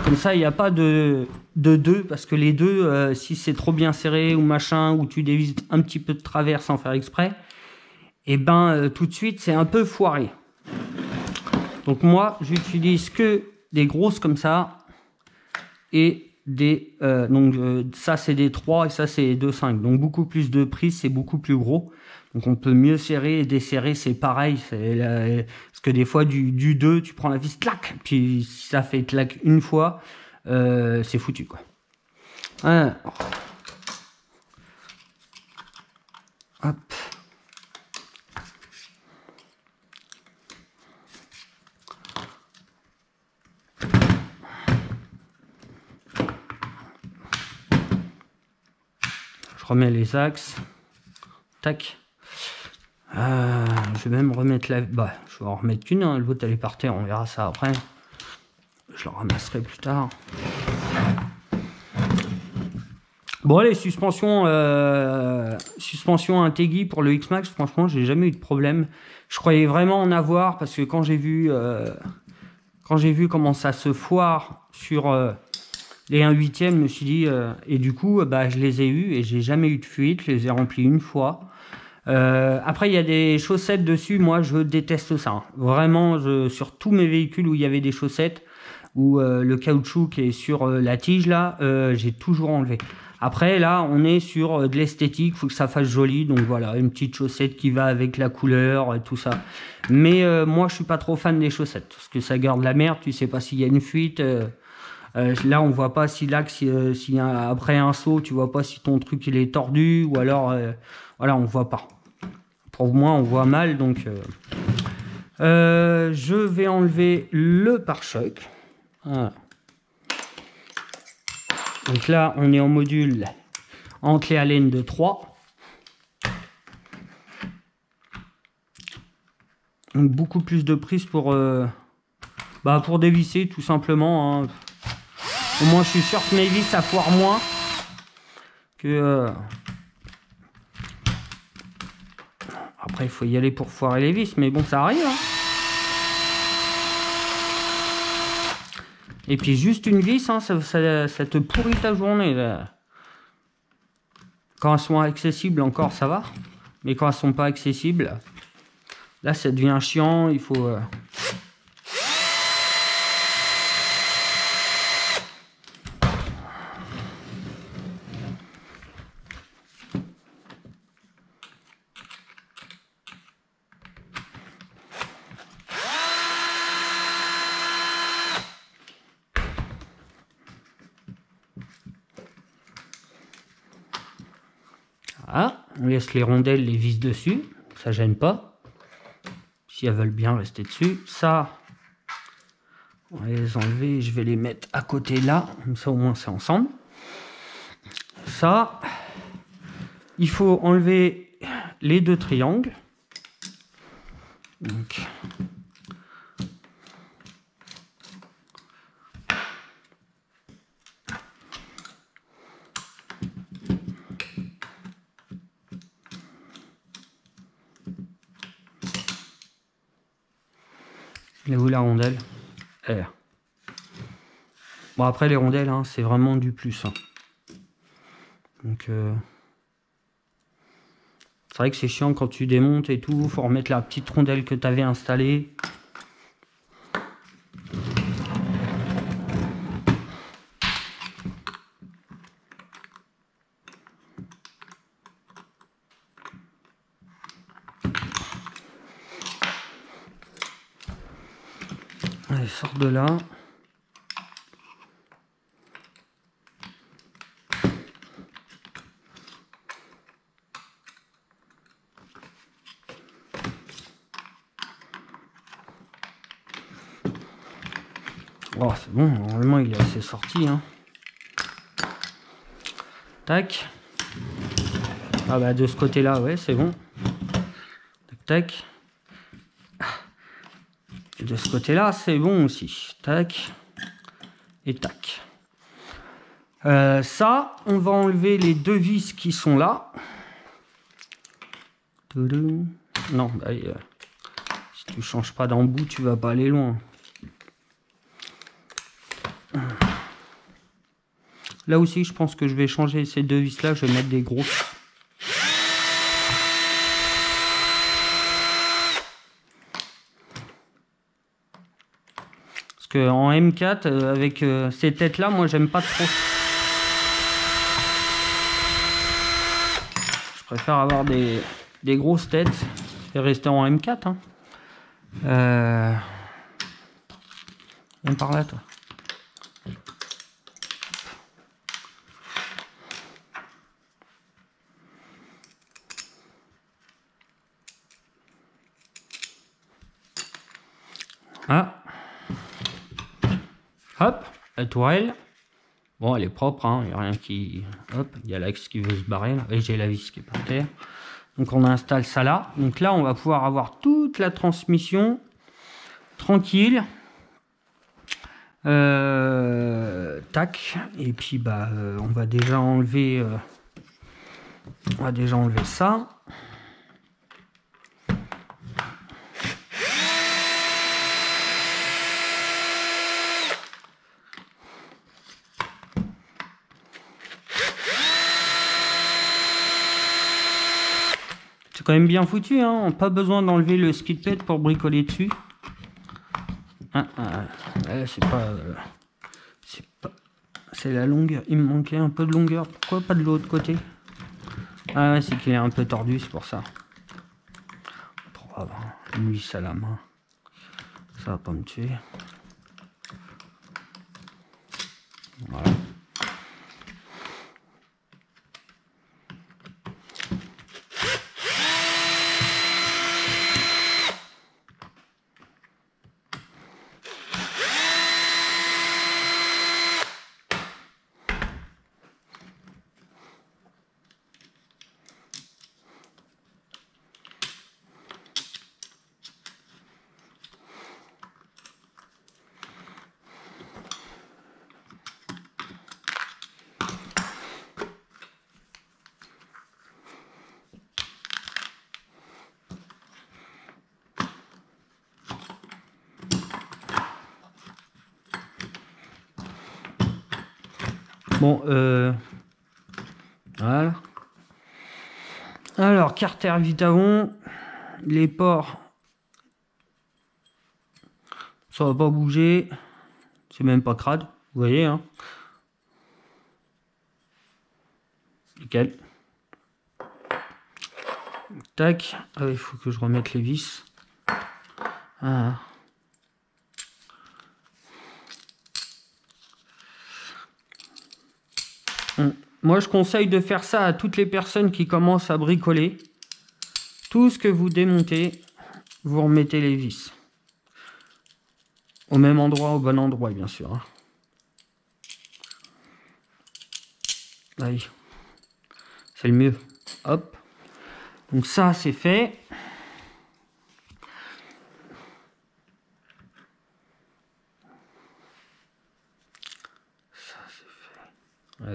Comme ça, il n'y a pas de deux, parce que les deux, si c'est trop bien serré ou machin, ou tu dévises un petit peu de travers sans faire exprès, et ben tout de suite, c'est un peu foiré. Donc moi, j'utilise que des grosses comme ça, et des... ça, c'est des 3 et ça, c'est des 2,5. Donc beaucoup plus de prise, c'est beaucoup plus gros. Donc on peut mieux serrer et desserrer, c'est pareil. Parce que des fois, du 2, tu prends la vis, clac, puis si ça fait clac une fois, c'est foutu, quoi. Alors. Hop. Je remets les axes. Tac. Je vais même remettre la... Bah, je vais en remettre qu'une, hein. L'autre elle est par terre, on verra ça après. Je le ramasserai plus tard. Bon allez, suspension Integui pour le X-Max, franchement j'ai jamais eu de problème. Je croyais vraiment en avoir parce que quand j'ai vu comment ça se foire sur les 1/8, je me suis dit et du coup bah je les ai eus et j'ai jamais eu de fuite, je les ai remplis une fois. Après il y a des chaussettes dessus, moi je déteste ça, hein. Vraiment sur tous mes véhicules où il y avait des chaussettes ou le caoutchouc qui est sur la tige là, j'ai toujours enlevé. Après là on est sur de l'esthétique, faut que ça fasse joli, donc voilà, une petite chaussette qui va avec la couleur et tout ça. Mais moi je suis pas trop fan des chaussettes parce que ça garde la merde, tu sais pas s'il y a une fuite. Là on voit pas si l'axe si après un saut tu vois pas si ton truc il est tordu ou alors voilà on voit pas. Pour moi on voit mal, donc je vais enlever le pare-choc. Voilà. Donc là, on est en module en clé à laine de 3. Donc beaucoup plus de prise pour dévisser tout simplement, hein. Au moins, je suis sûr que mes vis, ça foire moins que... Après, il faut y aller pour foirer les vis, mais bon, ça arrive, hein. Et puis juste une vis, hein, ça te pourrit ta journée, là. Quand elles sont accessibles encore ça va, mais quand elles sont pas accessibles, là ça devient chiant, il faut... Ah, on laisse les rondelles, les vis dessus, ça gêne pas. Si elles veulent bien rester dessus. Ça, on va les enlever, je vais les mettre à côté là, comme ça au moins c'est ensemble. Ça, il faut enlever les deux triangles. Donc, elle est où la rondelle? R. Bon après les rondelles, hein, c'est vraiment du plus, hein. Donc c'est vrai que c'est chiant quand tu démontes et tout, faut remettre la petite rondelle que tu avais installée. Allez, sort de là. Oh, c'est bon, normalement il est assez sorti. Hein. Tac. Ah bah de ce côté-là, ouais, c'est bon. Tac, tac. Et de ce côté-là, c'est bon aussi. Tac. Et tac. Ça, on va enlever les deux vis qui sont là. Non, bah, si tu changes pas d'embout, tu vas pas aller loin. Là aussi, je pense que je vais changer ces deux vis là, je vais mettre des grosses. Parce que en M4, avec ces têtes là, moi j'aime pas trop. Je préfère avoir des grosses têtes et rester en M4. Hein. Viens par là, toi. Ah. Hop, la tourelle. Bon, elle est propre, hein. Il n'y a rien qui... Hop, il y a l'axe qui veut se barrer, là. Et j'ai la vis qui est par terre. Donc on installe ça là. Donc là, on va pouvoir avoir toute la transmission tranquille. Tac. Et puis, bah, on va déjà enlever... ça. C'est quand même bien foutu, hein. Pas besoin d'enlever le skid pad pour bricoler dessus. C'est la longueur. Il me manquait un peu de longueur. Pourquoi pas de l'autre côté? Ah ouais, c'est qu'il est un peu tordu, c'est pour ça. Pour avoir une vis à la main. Ça va pas me tuer. Voilà. Bon, voilà. Alors, Carter Vitavon, les ports, ça va pas bouger, c'est même pas crade, vous voyez, hein. Nickel. Tac, ah, il faut que je remette les vis. Ah. Moi, je conseille de faire ça à toutes les personnes qui commencent à bricoler. Tout ce que vous démontez, vous remettez les vis. Au même endroit, au bon endroit, bien sûr. Hein. Allez. C'est le mieux. Hop. Donc ça, c'est fait.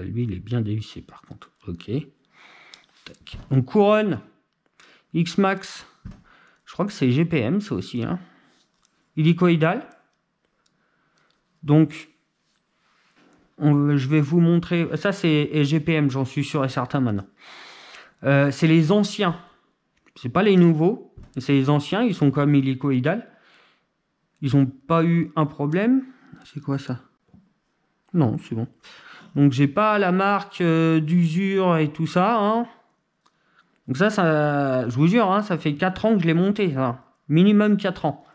Lui, il est bien dévissé par contre. Ok. Tac. Donc couronne X-Max. Je crois que c'est GPM, ça aussi. Hein. Hélicoïdal. Donc, je vais vous montrer. Ça, c'est GPM, j'en suis sûr et certain maintenant. C'est les anciens. C'est pas les nouveaux. C'est les anciens. Ils sont comme hélicoïdal. Ils n'ont pas eu un problème. C'est quoi ça? Non, c'est bon. Donc j'ai pas la marque d'usure et tout ça. Hein. Donc ça, je vous jure, hein, ça fait 4 ans que je l'ai monté. Ça. Minimum 4 ans.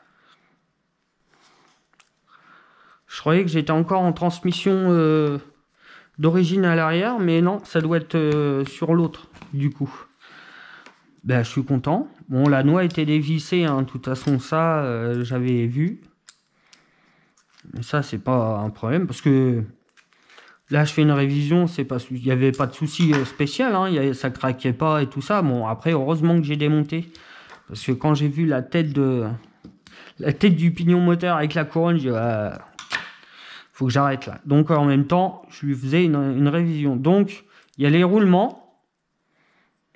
Je croyais que j'étais encore en transmission d'origine à l'arrière, mais non, ça doit être sur l'autre, du coup. Ben, je suis content. Bon, la noix était dévissée, hein. De toute façon, ça, j'avais vu. Mais ça, c'est pas un problème, parce que là, je fais une révision, c'est pas, il n'y avait pas de souci spécial, hein. Ça craquait pas et tout ça. Bon, après, heureusement que j'ai démonté. Parce que quand j'ai vu la tête du pignon moteur avec la couronne, j'ai dit, faut que j'arrête là. Donc en même temps, je lui faisais une révision. Donc il y a les roulements.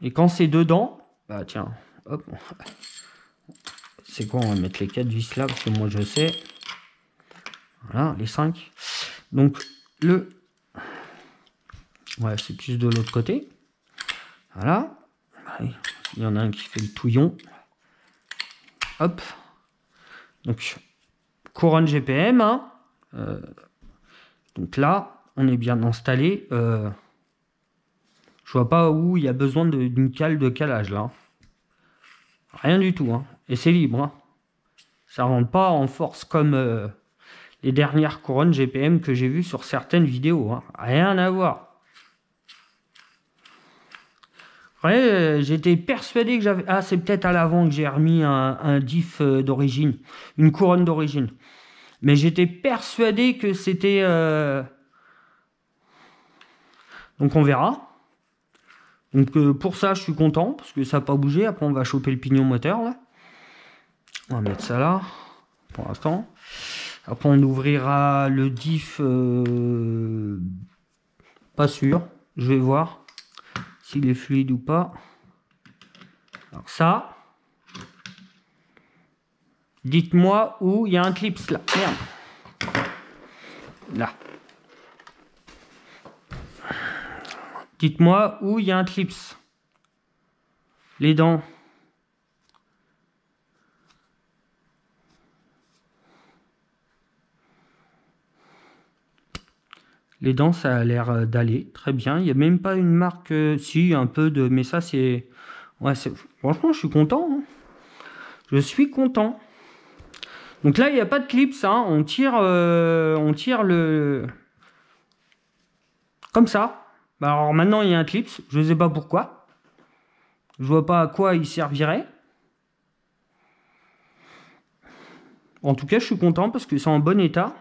Et quand c'est dedans, bah tiens, hop. C'est quoi, on va mettre les 4 vis là, parce que moi je sais. Voilà, les 5. Donc ouais, c'est plus de l'autre côté. Voilà. Il y en a un qui fait le touillon. Hop. Donc, couronne GPM. Hein. Donc là, on est bien installé. Je vois pas où il y a besoin d'une cale de calage là. Rien du tout. Hein. Et c'est libre. Hein. Ça rentre pas en force comme les dernières couronnes GPM que j'ai vues sur certaines vidéos. Hein. Rien à voir. Ouais, j'étais persuadé que j'avais... Ah, c'est peut-être à l'avant que j'ai remis un diff d'origine. Une couronne d'origine. Mais j'étais persuadé que c'était... Donc on verra. Donc pour ça, je suis content, parce que ça n'a pas bougé. Après, on va choper le pignon moteur, là. On va mettre ça là, pour l'instant. Après, on ouvrira le diff... Pas sûr. Je vais voir s'il est fluide ou pas. Alors ça... Dites-moi où il y a un clips là. Merde. Là. Dites-moi où il y a un clips. Les dents. Les dents, ça a l'air d'aller très bien. Il n'y a même pas une marque... si, un peu de... Mais ça, c'est... Ouais, franchement, je suis content. Hein. Je suis content. Donc là, il n'y a pas de clips. Hein. On tire le... Comme ça. Alors maintenant, il y a un clips. Je ne sais pas pourquoi. Je vois pas à quoi il servirait. En tout cas, je suis content parce que c'est en bon état.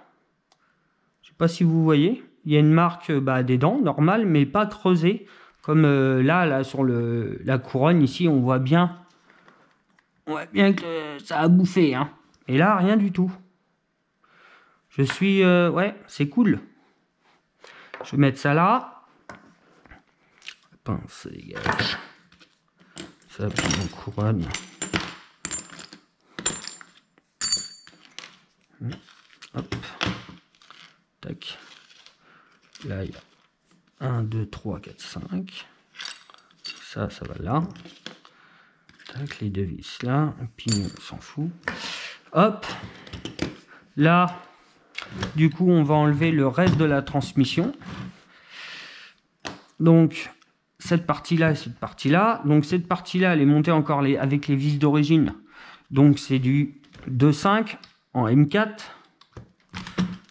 Je sais pas si vous voyez. Il y a une marque des dents, normale, mais pas creusée. Comme là, sur la couronne, ici, on voit bien que ça a bouffé. Hein. Et là, rien du tout. Je suis... ouais, c'est cool. Je vais mettre ça là. Pince, ça dégage. Ça, puis mon couronne. Hop. Tac. Là, il y a 1, 2, 3, 4, 5. Ça va là. Tac, les deux vis là. Et puis, on s'en fout. Hop. Là, du coup, on va enlever le reste de la transmission. Donc, cette partie-là et cette partie-là. Donc, cette partie-là, elle est montée encore avec les vis d'origine. Donc, c'est du 2,5 en M4.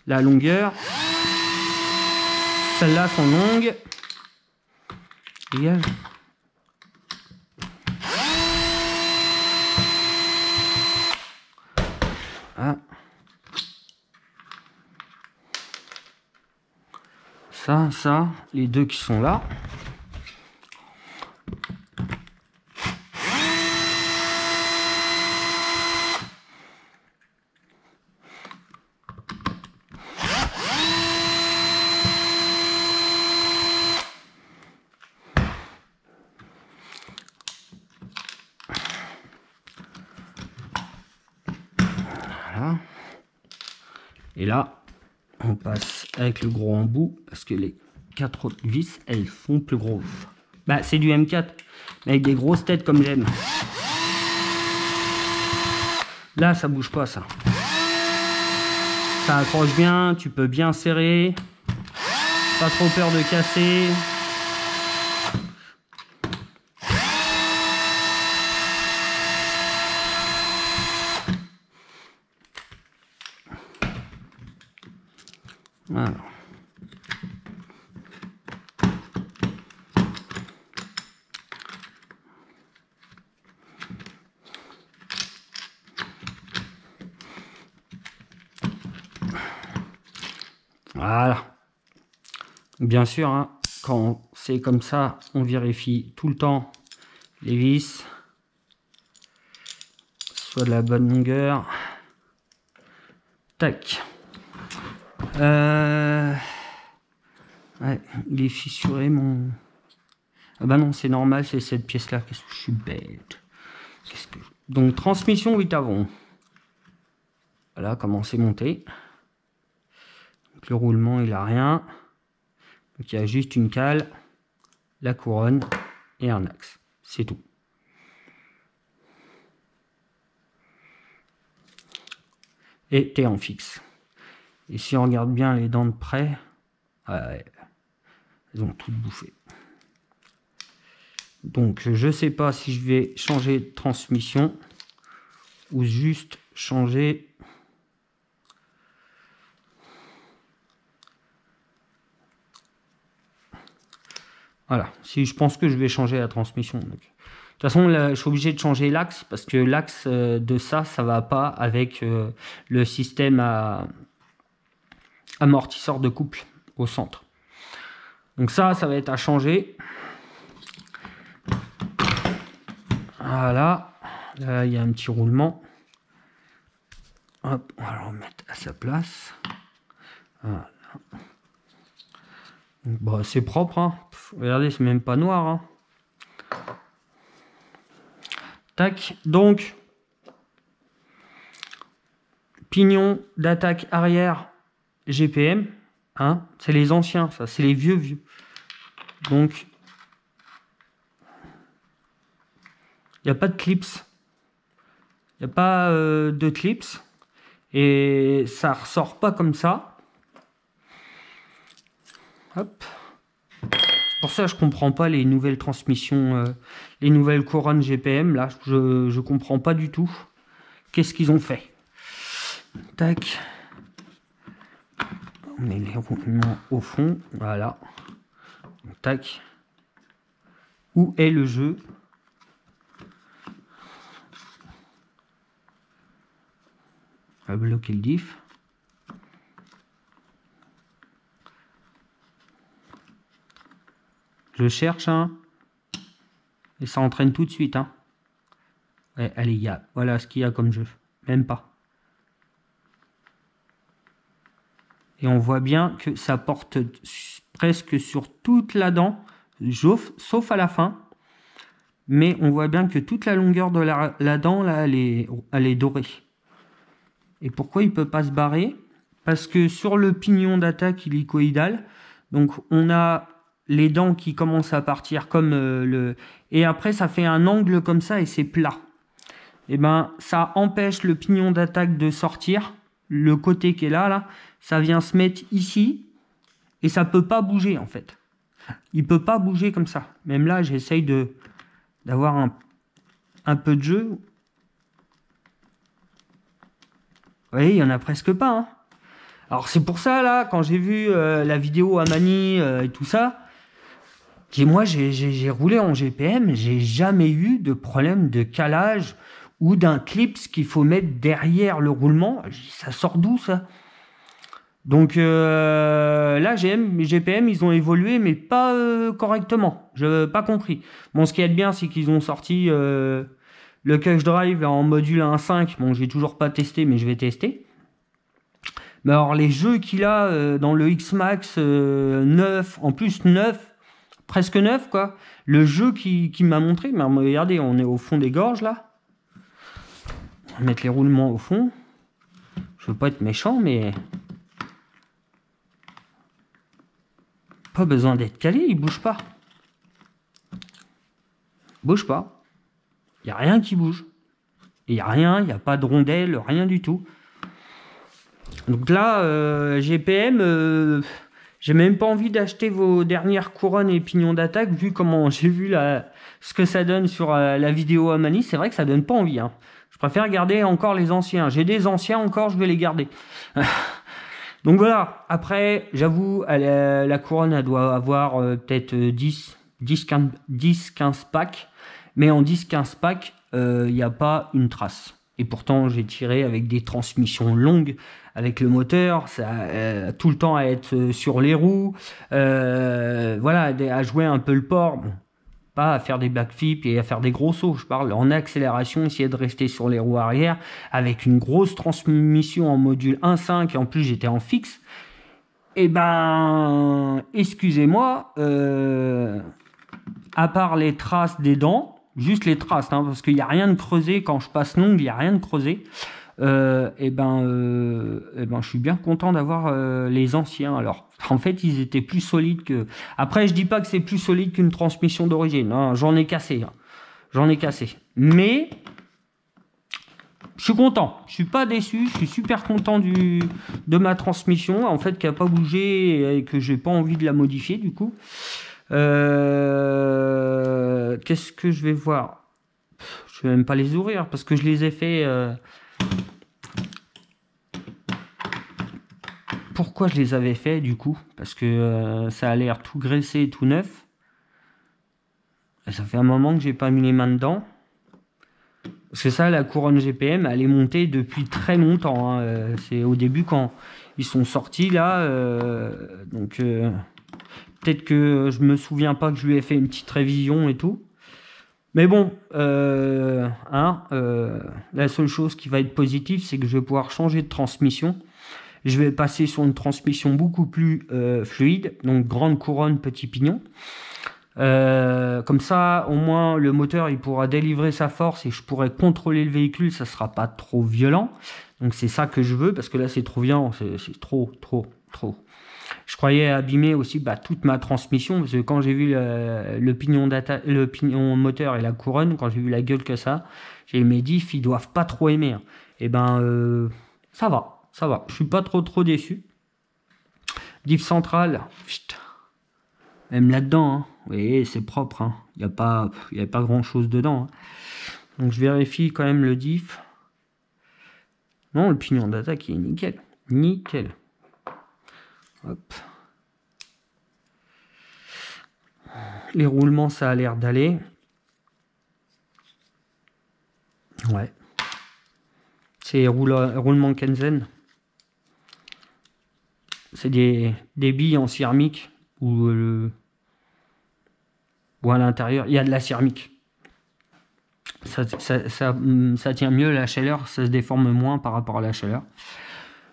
La longueur. Celles-là sont longues. Dégage. Ah. Ça, les deux qui sont là. Voilà. Et là, on passe avec le gros embout parce que les 4 autres vis, elles font plus gros. Bah, c'est du M4, mais avec des grosses têtes comme j'aime. Là, ça bouge pas, ça. Ça accroche bien, tu peux bien serrer. Pas trop peur de casser. Voilà. Voilà. Bien sûr, hein, quand c'est comme ça, on vérifie tout le temps les vis, soit de la bonne longueur. Tac. Ouais, il est fissuré mon... Ah bah non, c'est normal, c'est cette pièce-là. Qu'est-ce que je suis bête. Donc, transmission 8 avant. Voilà comment c'est monté. Donc, le roulement, il a rien. Donc, il y a juste une cale, la couronne et un axe. C'est tout. Et t'es en fixe. Et si on regarde bien les dents de près, ouais, elles ont toutes bouffé. Donc je sais pas si je vais changer de transmission ou juste changer. Voilà, si je pense que je vais changer la transmission. Donc, de toute façon, là, je suis obligé de changer l'axe parce que l'axe de ça va pas avec le système amortisseur de couple au centre. Donc ça va être à changer. Voilà, là il y a un petit roulement. Hop, on va le remettre à sa place. Voilà. Bon, c'est propre, hein. Regardez, c'est même pas noir, hein. Tac, donc pignon d'attaque arrière GPM, hein, c'est les anciens, ça, c'est les vieux. Donc il n'y a pas de clips, il n'y a pas de clips et ça ressort pas comme ça. Hop. C'est pour ça que je comprends pas les nouvelles transmissions, les nouvelles couronnes GPM. Là, je comprends pas du tout. Qu'est-ce qu'ils ont fait? Tac. On met les roulements au fond. Voilà. Tac. Où est le jeu? On va bloquer le diff. Je cherche, hein. Et ça entraîne tout de suite, hein. Ouais, allez, voilà ce qu'il y a comme jeu. Même pas. Et on voit bien que ça porte presque sur toute la dent, sauf à la fin. Mais on voit bien que toute la longueur de la dent, là, elle est dorée. Et pourquoi il ne peut pas se barrer? Parce que sur le pignon d'attaque hélicoïdal, donc on a les dents qui commencent à partir comme et après ça fait un angle comme ça et c'est plat. Et ben ça empêche le pignon d'attaque de sortir. Le côté qui est là, ça vient se mettre ici et ça peut pas bouger en fait. Il peut pas bouger comme ça. Même là, j'essaye d'avoir un peu de jeu. Vous voyez, il y en a presque pas, hein. Alors c'est pour ça là, quand j'ai vu la vidéo Amani et tout ça, moi j'ai roulé en GPM, j'ai jamais eu de problème de calage ou d'un clip qu'il faut mettre derrière le roulement. Ça sort d'où ça? Donc là GPM ils ont évolué mais pas correctement, je pas compris. Bon, ce qui est bien c'est qu'ils ont sorti le Cush Drive en module 1.5. Bon, j'ai toujours pas testé mais je vais tester. Mais alors les jeux qu'il a dans le X-Max 9, en plus 9, presque 9 quoi. Le jeu qui m'a montré, mais regardez, on est au fond des gorges là. On va mettre les roulements au fond. Je veux pas être méchant, mais pas besoin d'être calé, il bouge pas. Il bouge pas. Il n'y a rien qui bouge. Il n'y a rien, il n'y a pas de rondelle, rien du tout. Donc là, GPM, j'ai même pas envie d'acheter vos dernières couronnes et pignons d'attaque, vu comment j'ai vu ce que ça donne sur la vidéo Amani. C'est vrai que ça donne pas envie, hein. Je préfère garder encore les anciens. J'ai des anciens encore, je vais les garder. Donc voilà, après, j'avoue, la couronne, elle doit avoir peut-être 10-15 packs. Mais en 10-15 packs, il n'y a pas une trace. Et pourtant, j'ai tiré avec des transmissions longues, avec le moteur, ça, tout le temps à être sur les roues, voilà, à jouer un peu le port. Bon, pas à faire des backflips et à faire des gros sauts, je parle en accélération, essayer de rester sur les roues arrière avec une grosse transmission en module 1.5 et en plus j'étais en fixe. Et ben, excusez-moi, à part les traces des dents, juste les traces, hein, parce qu'il n'y a rien de creusé quand je passe l'ongle, il n'y a rien de creusé. Et ben, je suis bien content d'avoir les anciens. Alors, en fait, ils étaient plus solides que. Après, je dis pas que c'est plus solide qu'une transmission d'origine. Hein, j'en ai cassé, hein. J'en ai cassé. Mais je suis content. Je suis pas déçu. Je suis super content de ma transmission. En fait, qui a pas bougé et que j'ai pas envie de la modifier du coup. Qu'est-ce que je vais voir? Je vais même pas les ouvrir parce que je les ai fait. Pourquoi je les avais fait du coup? Parce que ça a l'air tout graissé et tout neuf. Et ça fait un moment que j'ai pas mis les mains dedans. Parce que ça, la couronne GPM, elle est montée depuis très longtemps. Hein. C'est au début quand ils sont sortis là. Donc peut-être que je me souviens pas que je lui ai fait une petite révision et tout. Mais bon, la seule chose qui va être positive, c'est que je vais pouvoir changer de transmission. Je vais passer sur une transmission beaucoup plus fluide, donc grande couronne, petit pignon. Comme ça, au moins, le moteur, il pourra délivrer sa force et je pourrai contrôler le véhicule, ça sera pas trop violent. Donc c'est ça que je veux, parce que là, c'est trop violent, c'est trop. Je croyais abîmer aussi toute ma transmission, parce que quand j'ai vu le pignon moteur et la couronne, quand j'ai vu la gueule que ça, j'ai dit, mes diffs, ils doivent pas trop aimer. Hein. Et ben, ça va. Je suis pas trop déçu. Diff central, même là-dedans, hein. Vous voyez, c'est propre. Hein. Il n'y a pas grand-chose dedans. Hein. Donc je vérifie quand même le diff. Non, le pignon d'attaque, il est nickel. Nickel. Hop. Les roulements, ça a l'air d'aller. Ouais. C'est roulement Kenzen. C'est des billes en céramique ou à l'intérieur, il y a de la céramique. Ça tient mieux la chaleur, ça se déforme moins par rapport à la chaleur.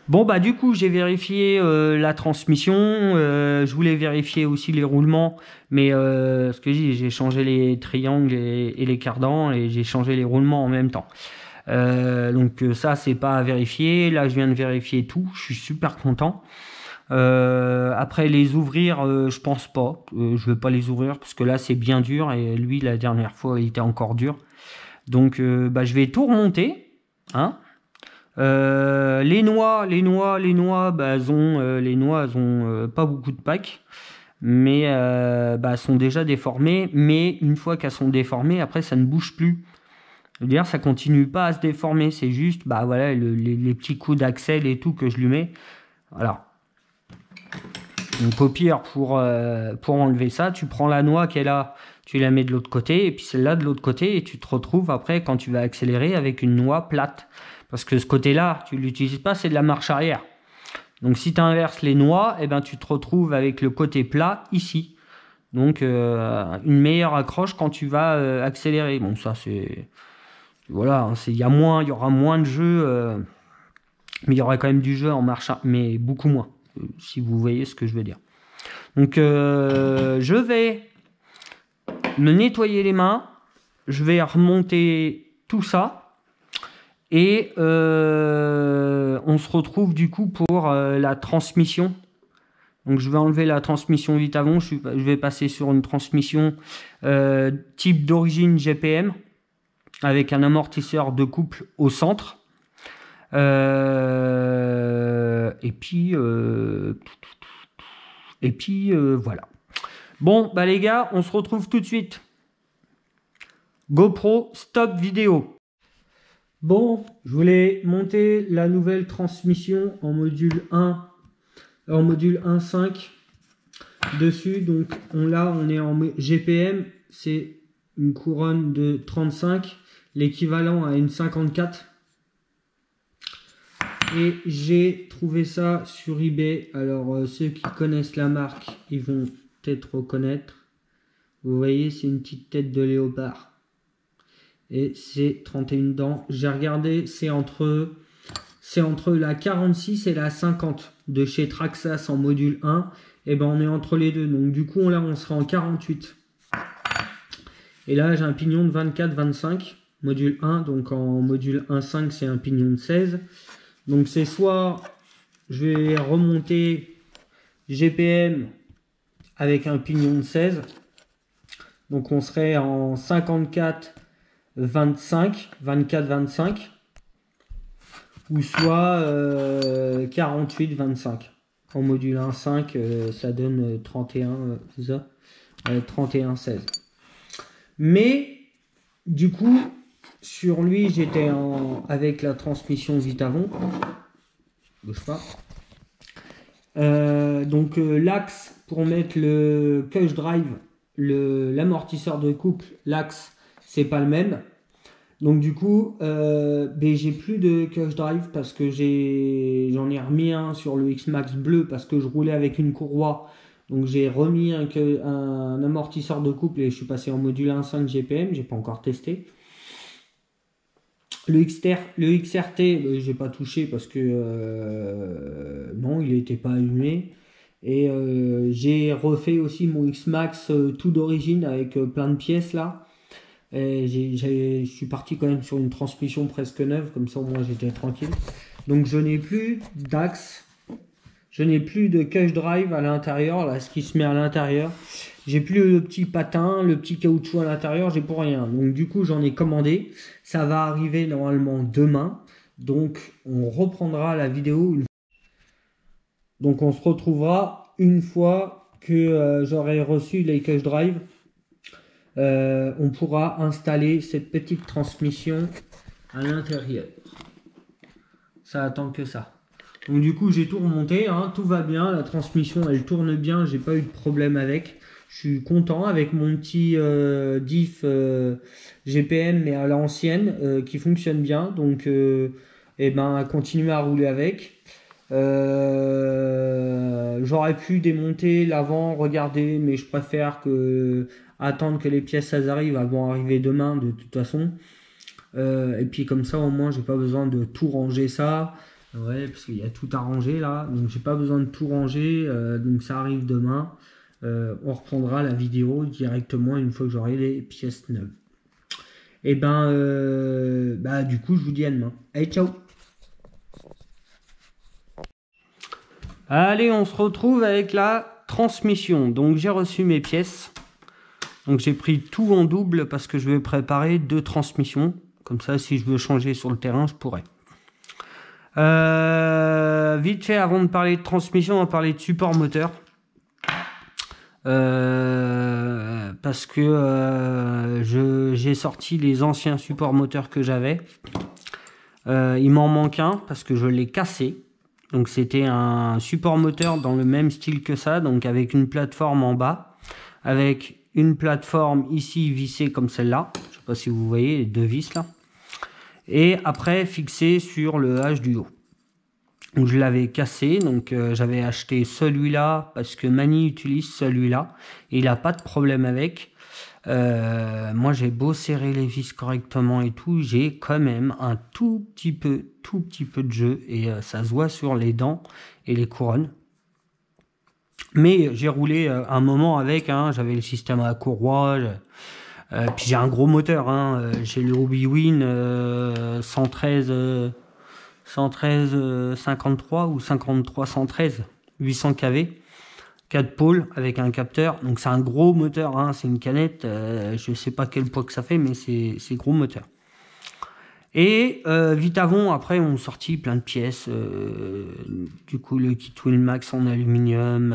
Bon, bah du coup, j'ai vérifié la transmission. Je voulais vérifier aussi les roulements, mais ce que j'ai changé les triangles et les cardans et j'ai changé les roulements en même temps. Donc ça, c'est pas à vérifier. Là, je viens de vérifier tout. Je suis super content. Après les ouvrir, je pense pas. Je vais pas les ouvrir parce que là c'est bien dur et lui la dernière fois il était encore dur. Donc je vais tout remonter. Hein. Les noix, elles ont pas beaucoup de packs, mais elles sont déjà déformées. Mais une fois qu'elles sont déformées, après ça ne bouge plus. C'est-à-dire ça continue pas à se déformer. C'est juste voilà les petits coups d'axel et tout que je lui mets. Voilà. Donc au pire, pour enlever ça, tu prends la noix qu'elle a, tu la mets de l'autre côté, et puis celle-là de l'autre côté, et tu te retrouves après, quand tu vas accélérer, avec une noix plate. Parce que ce côté-là, tu ne l'utilises pas, c'est de la marche arrière. Donc si tu inverses les noix, eh ben, tu te retrouves avec le côté plat ici. Donc une meilleure accroche quand tu vas accélérer. Bon, ça c'est... Voilà, il y aura moins de jeu, mais il y aura quand même du jeu en marche, mais beaucoup moins. Si vous voyez ce que je veux dire. Donc je vais me nettoyer les mains, je vais remonter tout ça et on se retrouve du coup pour la transmission. Donc je vais enlever la transmission Vitavon, je vais passer sur une transmission type d'origine GPM avec un amortisseur de couple au centre. Et puis voilà. Bon, les gars, on se retrouve tout de suite. GoPro, stop vidéo. Bon, je voulais monter la nouvelle transmission en module 1 en module 1.5 dessus. Donc là, on est en GPM, c'est une couronne de 35, l'équivalent à une 54. Et j'ai trouvé ça sur eBay. Alors ceux qui connaissent la marque, ils vont peut-être reconnaître. Vous voyez, c'est une petite tête de léopard. Et c'est 31 dents. J'ai regardé, c'est entre la 46 et la 50 de chez Traxxas en module 1. Et ben on est entre les deux. Donc du coup là on sera en 48. Et là j'ai un pignon de 24-25. Module 1. Donc en module 1.5 c'est un pignon de 16. Donc c'est soit je vais remonter GPM avec un pignon de 16. Donc on serait en 54-25, 24-25. Ou soit 48-25. En module 1.5, ça donne 31, c'est ça 31-16. Mais du coup, sur lui, j'étais avec la transmission Vitavon. Bouge pas. Donc l'axe pour mettre le Cush Drive, l'amortisseur de couple, l'axe, c'est pas le même. Donc du coup, j'ai plus de Cush Drive parce que j'en ai remis un sur le X-Max bleu parce que je roulais avec une courroie. Donc j'ai remis un amortisseur de couple et je suis passé en module 1.5 GPM, j'ai pas encore testé. Le XRT, j'ai pas touché parce que non, il n'était pas allumé. Et j'ai refait aussi mon X-Max tout d'origine avec plein de pièces là. Je suis parti quand même sur une transmission presque neuve, comme ça au moins j'étais tranquille. Donc je n'ai plus d'axe, je n'ai plus de Cush Drive à l'intérieur, là ce qui se met à l'intérieur. J'ai plus le petit patin, le petit caoutchouc à l'intérieur, j'ai pour rien. Donc du coup j'en ai commandé, ça va arriver normalement demain. Donc on reprendra la vidéo. Donc on se retrouvera une fois que j'aurai reçu les Cush Drive. On pourra installer cette petite transmission à l'intérieur. Ça attend que ça. Donc du coup j'ai tout remonté, hein, tout va bien, la transmission elle tourne bien, j'ai pas eu de problème avec. Je suis content avec mon petit diff GPM mais à l'ancienne qui fonctionne bien. Donc continuer à rouler avec. J'aurais pu démonter l'avant, regarder, mais je préfère attendre que les pièces arrivent. Elles vont arriver demain de toute façon. Et puis comme ça au moins j'ai pas besoin de tout ranger ça. Ouais, parce qu'il y a tout à ranger là, donc j'ai pas besoin de tout ranger. Donc ça arrive demain. On reprendra la vidéo directement une fois que j'aurai les pièces neuves. Et du coup je vous dis à demain. Allez, ciao. Allez, on se retrouve avec la transmission. Donc j'ai reçu mes pièces. Donc j'ai pris tout en double parce que je vais préparer 2 transmissions. Comme ça, si je veux changer sur le terrain, je pourrais. Vite fait, avant de parler de transmission, on va parler de support moteur. Parce que j'ai sorti les anciens supports moteurs que j'avais. Il m'en manque un parce que je l'ai cassé. Donc c'était un support moteur dans le même style que ça, donc avec une plateforme en bas, avec une plateforme ici vissée comme celle-là. Je ne sais pas si vous voyez les 2 vis là. Et après fixé sur le H du haut. Donc je l'avais cassé, donc j'avais acheté celui-là parce que Mani utilise celui-là et il n'a pas de problème avec. Moi j'ai beau serrer les vis correctement et tout, j'ai quand même un tout petit peu de jeu et ça se voit sur les dents et les couronnes. Mais j'ai roulé un moment avec, hein, j'avais le système à la courroie, puis j'ai un gros moteur, hein, j'ai le Hobywin 113 53 ou 53 113 800 kV. 4 pôles avec un capteur, donc c'est un gros moteur, hein, c'est une canette, je sais pas quel poids que ça fait, mais c'est gros moteur. Et Vitavon après ont sorti plein de pièces, du coup le kit Winmax en aluminium,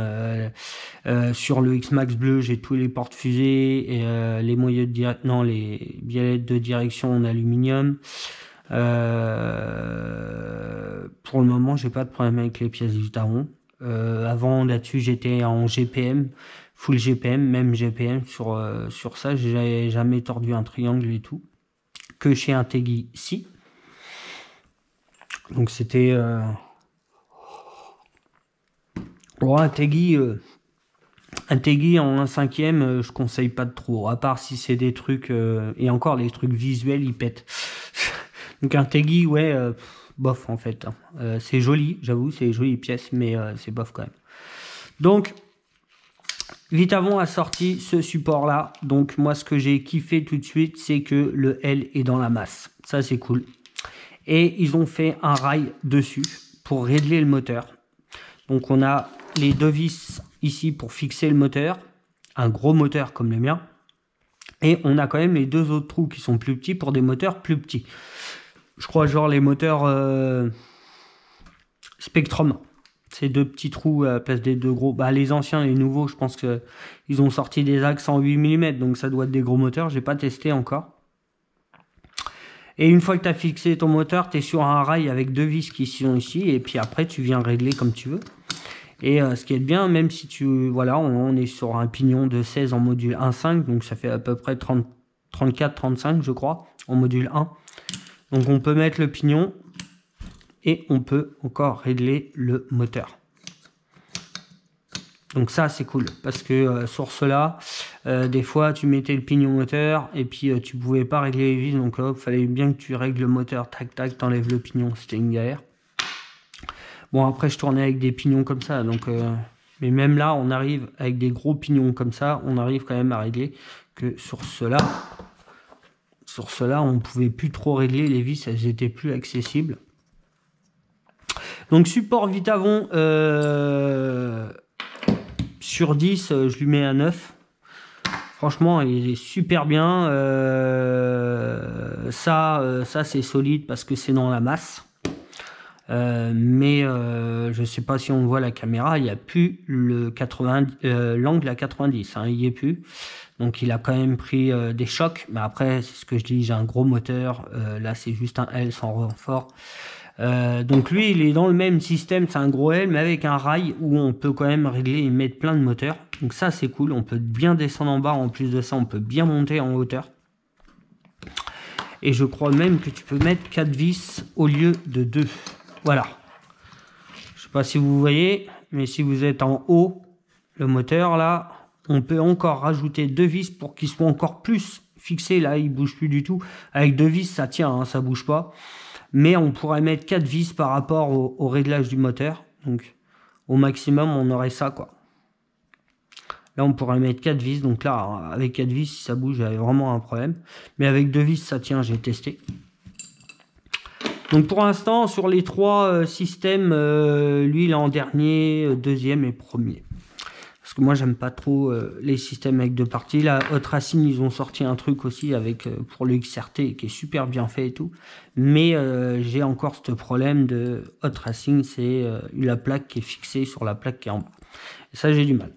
sur le X-Max bleu j'ai tous les porte-fusées et les moyeux de les biellettes de direction en aluminium. Pour le moment j'ai pas de problème avec les pièces Vitavon. Avant, là-dessus, j'étais en GPM, full GPM, même GPM sur ça. J'ai jamais tordu un triangle et tout. Que chez Integui, si. Donc c'était... Bon, Integui en 1/5, je conseille pas de trop. À part si c'est des trucs... et encore, les trucs visuels, ils pètent. Donc Integui, ouais... bof en fait. C'est joli, j'avoue, c'est une jolie pièce, mais c'est bof quand même. Donc, Vitavon a sorti ce support-là. Donc moi, ce que j'ai kiffé tout de suite, c'est que le L est dans la masse. Ça, c'est cool. Et ils ont fait un rail dessus pour régler le moteur. Donc on a les deux vis ici pour fixer le moteur. Un gros moteur comme le mien. Et on a quand même les deux autres trous qui sont plus petits pour des moteurs plus petits. Je crois genre les moteurs Spectrum. Ces deux petits trous à la place des deux gros. Bah, les anciens, les nouveaux, je pense qu'ils ont sorti des axes en 8 mm. Donc ça doit être des gros moteurs. J'ai pas testé encore. Et une fois que tu as fixé ton moteur, tu es sur un rail avec deux vis qui sont ici. Et puis après, tu viens régler comme tu veux. Et ce qui est bien, même si tu... Voilà, on est sur un pignon de 16 en module 1.5. Donc ça fait à peu près 34-35, je crois, en module 1. Donc on peut mettre le pignon et on peut encore régler le moteur. Donc ça c'est cool parce que sur cela, des fois tu mettais le pignon moteur et puis tu pouvais pas régler les vis, donc il fallait bien que tu règles le moteur, tac tac, t'enlèves le pignon, c'était une galère. Bon après je tournais avec des pignons comme ça, donc mais même là on arrive avec des gros pignons comme ça, on arrive quand même à régler que sur cela. Sur cela, on ne pouvait plus trop régler les vis, elles étaient plus accessibles. Donc support Vitavon sur 10, je lui mets un 9. Franchement, il est super bien. Ça c'est solide parce que c'est dans la masse. Mais je ne sais pas si on voit la caméra, il n'y a plus l'angle à 90, hein, il n'y est plus. Donc il a quand même pris des chocs, mais après c'est ce que je dis, j'ai un gros moteur, là c'est juste un L sans renfort. Donc lui il est dans le même système, c'est un gros L mais avec un rail où on peut quand même régler et mettre plein de moteurs. Donc ça c'est cool, on peut bien descendre en bas, en plus de ça on peut bien monter en hauteur. Et je crois même que tu peux mettre 4 vis au lieu de 2. Voilà. Je sais pas si vous voyez, mais si vous êtes en haut, le moteur là, on peut encore rajouter 2 vis pour qu'il soit encore plus fixé. Là, il bouge plus du tout. Avec 2 vis, ça tient, hein, ça bouge pas. Mais on pourrait mettre 4 vis par rapport au réglage du moteur. Donc, au maximum, on aurait ça, quoi. Là, on pourrait mettre 4 vis. Donc là, avec 4 vis, si ça bouge, j'avais vraiment un problème. Mais avec 2 vis, ça tient, j'ai testé. Donc pour l'instant, sur les 3 systèmes, lui, il est en dernier, deuxième et premier. Parce que moi, j'aime pas trop les systèmes avec 2 parties. Là, Hot Racing, ils ont sorti un truc aussi avec pour le XRT qui est super bien fait et tout. Mais j'ai encore ce problème de Hot Racing, c'est la plaque qui est fixée sur la plaque qui est en bas. Et ça, j'ai du mal.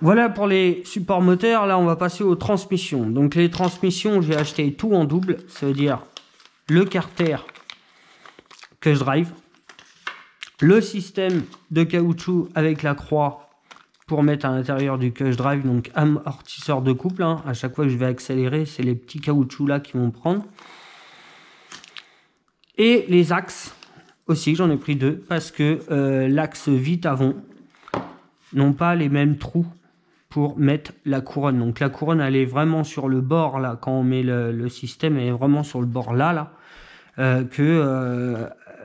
Voilà pour les supports moteurs. Là, on va passer aux transmissions. Donc les transmissions, j'ai acheté tout en double. Ça veut dire le carter Cush Drive, le système de caoutchouc avec la croix pour mettre à l'intérieur du Cush Drive, donc amortisseur de couple, hein. À chaque fois que je vais accélérer, c'est les petits caoutchoucs là qui vont prendre. Et les axes aussi, j'en ai pris 2 parce que l'axe Vitavon n'ont pas les mêmes trous pour mettre la couronne. Donc la couronne, elle est vraiment sur le bord là, quand on met le système, elle est vraiment sur le bord là.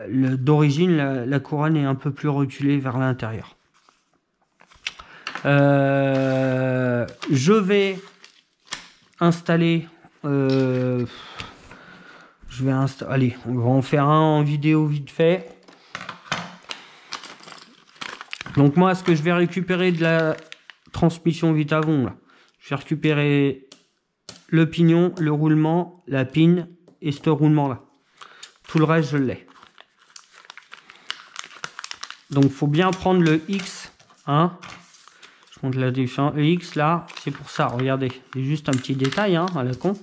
D'origine, la couronne est un peu plus reculée vers l'intérieur. Je vais installer... allez, on va en faire un en vidéo vite fait. Donc moi, ce que je vais récupérer de la transmission Vitavon, là, je vais récupérer le pignon, le roulement, la pine et ce roulement là. Tout le reste, je l'ai. Donc, faut bien prendre le X. Hein. Je montre la différence. Le X, là, c'est pour ça. Regardez, c'est juste un petit détail, hein, à la con.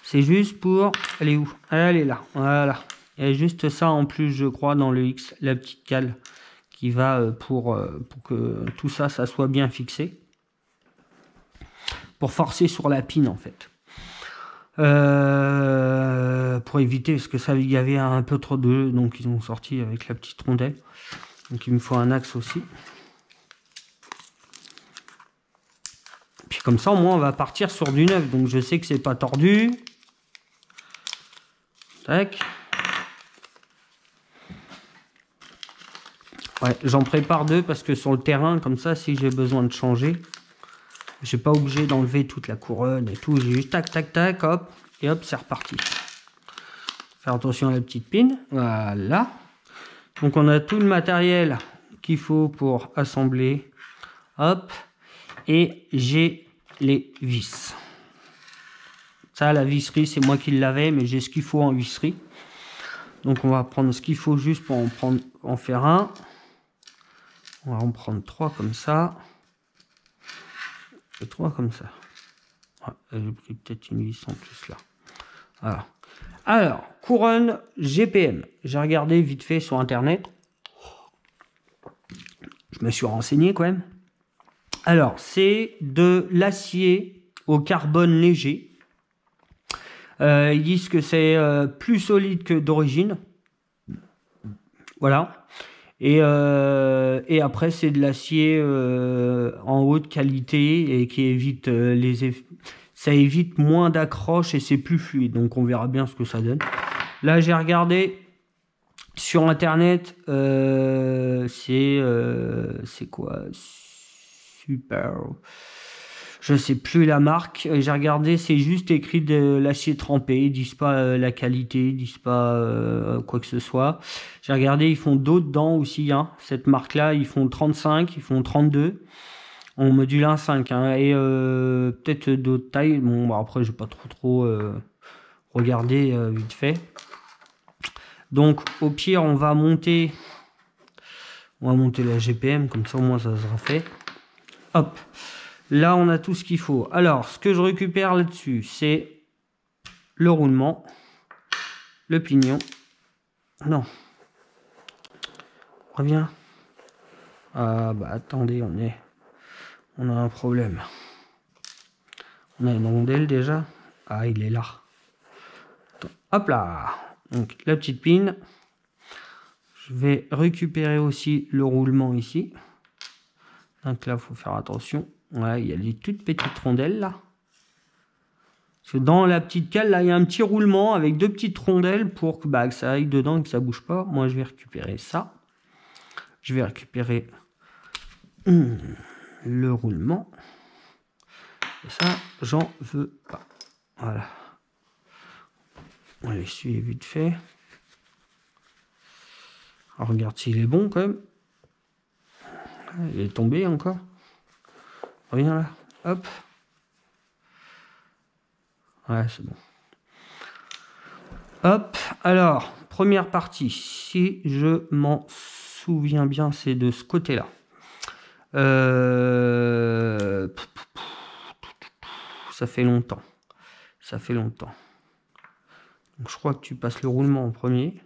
C'est juste pour... Elle est où? Elle est là. Voilà. Il y a juste ça en plus, je crois, dans le X, la petite cale qui va pour que tout ça, ça soit bien fixé. Pour forcer sur la pine, en fait. Pour éviter, parce que ça, il y avait un peu trop de, donc ils ont sorti avec la petite rondelle. Donc il me faut un axe aussi. Puis comme ça, au moins, on va partir sur du neuf. Donc je sais que c'est pas tordu. Tac. Ouais, j'en prépare deux parce que sur le terrain, comme ça, si j'ai besoin de changer, je suis pas obligé d'enlever toute la couronne et tout. J'ai juste tac, tac, tac, hop, et hop, c'est reparti. Faire attention à la petite pine. Voilà. Donc on a tout le matériel qu'il faut pour assembler. Hop. Et j'ai les vis. Ça, la visserie, c'est moi qui l'avais, mais j'ai ce qu'il faut en visserie. Donc on va prendre ce qu'il faut juste pour en faire un. On va en prendre 3 comme ça. Et 3 comme ça. Ouais, j'ai pris peut-être une vis en plus là. Voilà. Alors, couronne GPM. J'ai regardé vite fait sur internet. Je me suis renseigné quand même. Alors, c'est de l'acier au carbone léger. Ils disent que c'est plus solide que d'origine. Voilà. Et après, c'est de l'acier en haute qualité et qui évite ça évite moins d'accroche et c'est plus fluide. Donc, on verra bien ce que ça donne. Là, j'ai regardé sur internet. C'est quoi? Super. Je sais plus la marque. J'ai regardé, c'est juste écrit de l'acier trempé. Ils disent pas la qualité, ils disent pas quoi que ce soit. J'ai regardé, ils font d'autres dents aussi. Hein. Cette marque-là, ils font 35, ils font 32 en module 1.5. Hein, et peut-être d'autres tailles. Bon, bah, après, j'ai pas trop regardé vite fait. Donc, au pire, on va monter la GPM, comme ça au moins ça sera fait. Hop. Là, on a tout ce qu'il faut. Alors, ce que je récupère là-dessus, c'est le roulement, le pignon. Non. Reviens. Ah, bah attendez, on a un problème. On a une rondelle déjà. Ah, il est là. Attends. Hop là. Donc, la petite pine. Je vais récupérer aussi le roulement ici. Donc là, il faut faire attention. Ouais, il y a des toutes petites rondelles là. Parce que dans la petite cale, là, il y a un petit roulement avec 2 petites rondelles pour que, bah, que ça aille dedans et que ça bouge pas. Moi, je vais récupérer ça. Je vais récupérer le roulement. Et ça, j'en veux pas. Voilà. On l'essuie vite fait. Alors, regarde s'il est bon quand même. Il est tombé encore. Reviens là. Hop. Ouais, c'est bon. Hop. Alors, première partie. Si je m'en souviens bien, c'est de ce côté-là. Ça fait longtemps. Ça fait longtemps. Donc, je crois que tu passes le roulement en premier.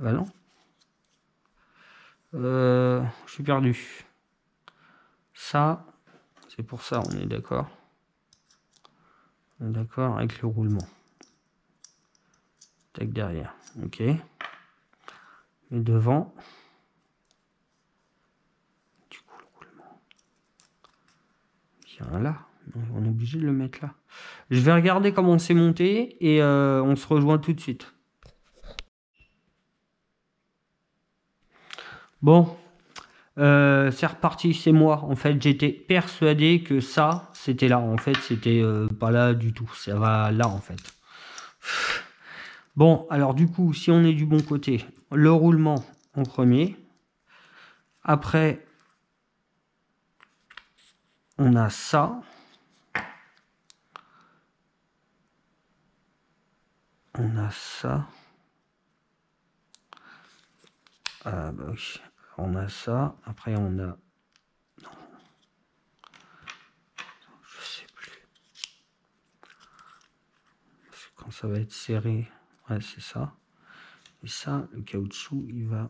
Ah non. Je suis perdu. Ça, c'est pour ça, on est d'accord. On est d'accord avec le roulement. Tac derrière. Ok. Et devant. Du coup, le roulement. Viens là. On est obligé de le mettre là. Je vais regarder comment c'est monté et on se rejoint tout de suite. Bon. C'est reparti, c'est moi. En fait, j'étais persuadé que ça, c'était là. En fait, c'était pas là du tout. Ça va là, en fait. Bon, alors du coup, si on est du bon côté, le roulement en premier. Après, on a ça. On a ça. Ah bah oui. On a ça. Après, on a... Non. Je sais plus. Parce que quand ça va être serré... Ouais, c'est ça. Et ça, le caoutchouc, il va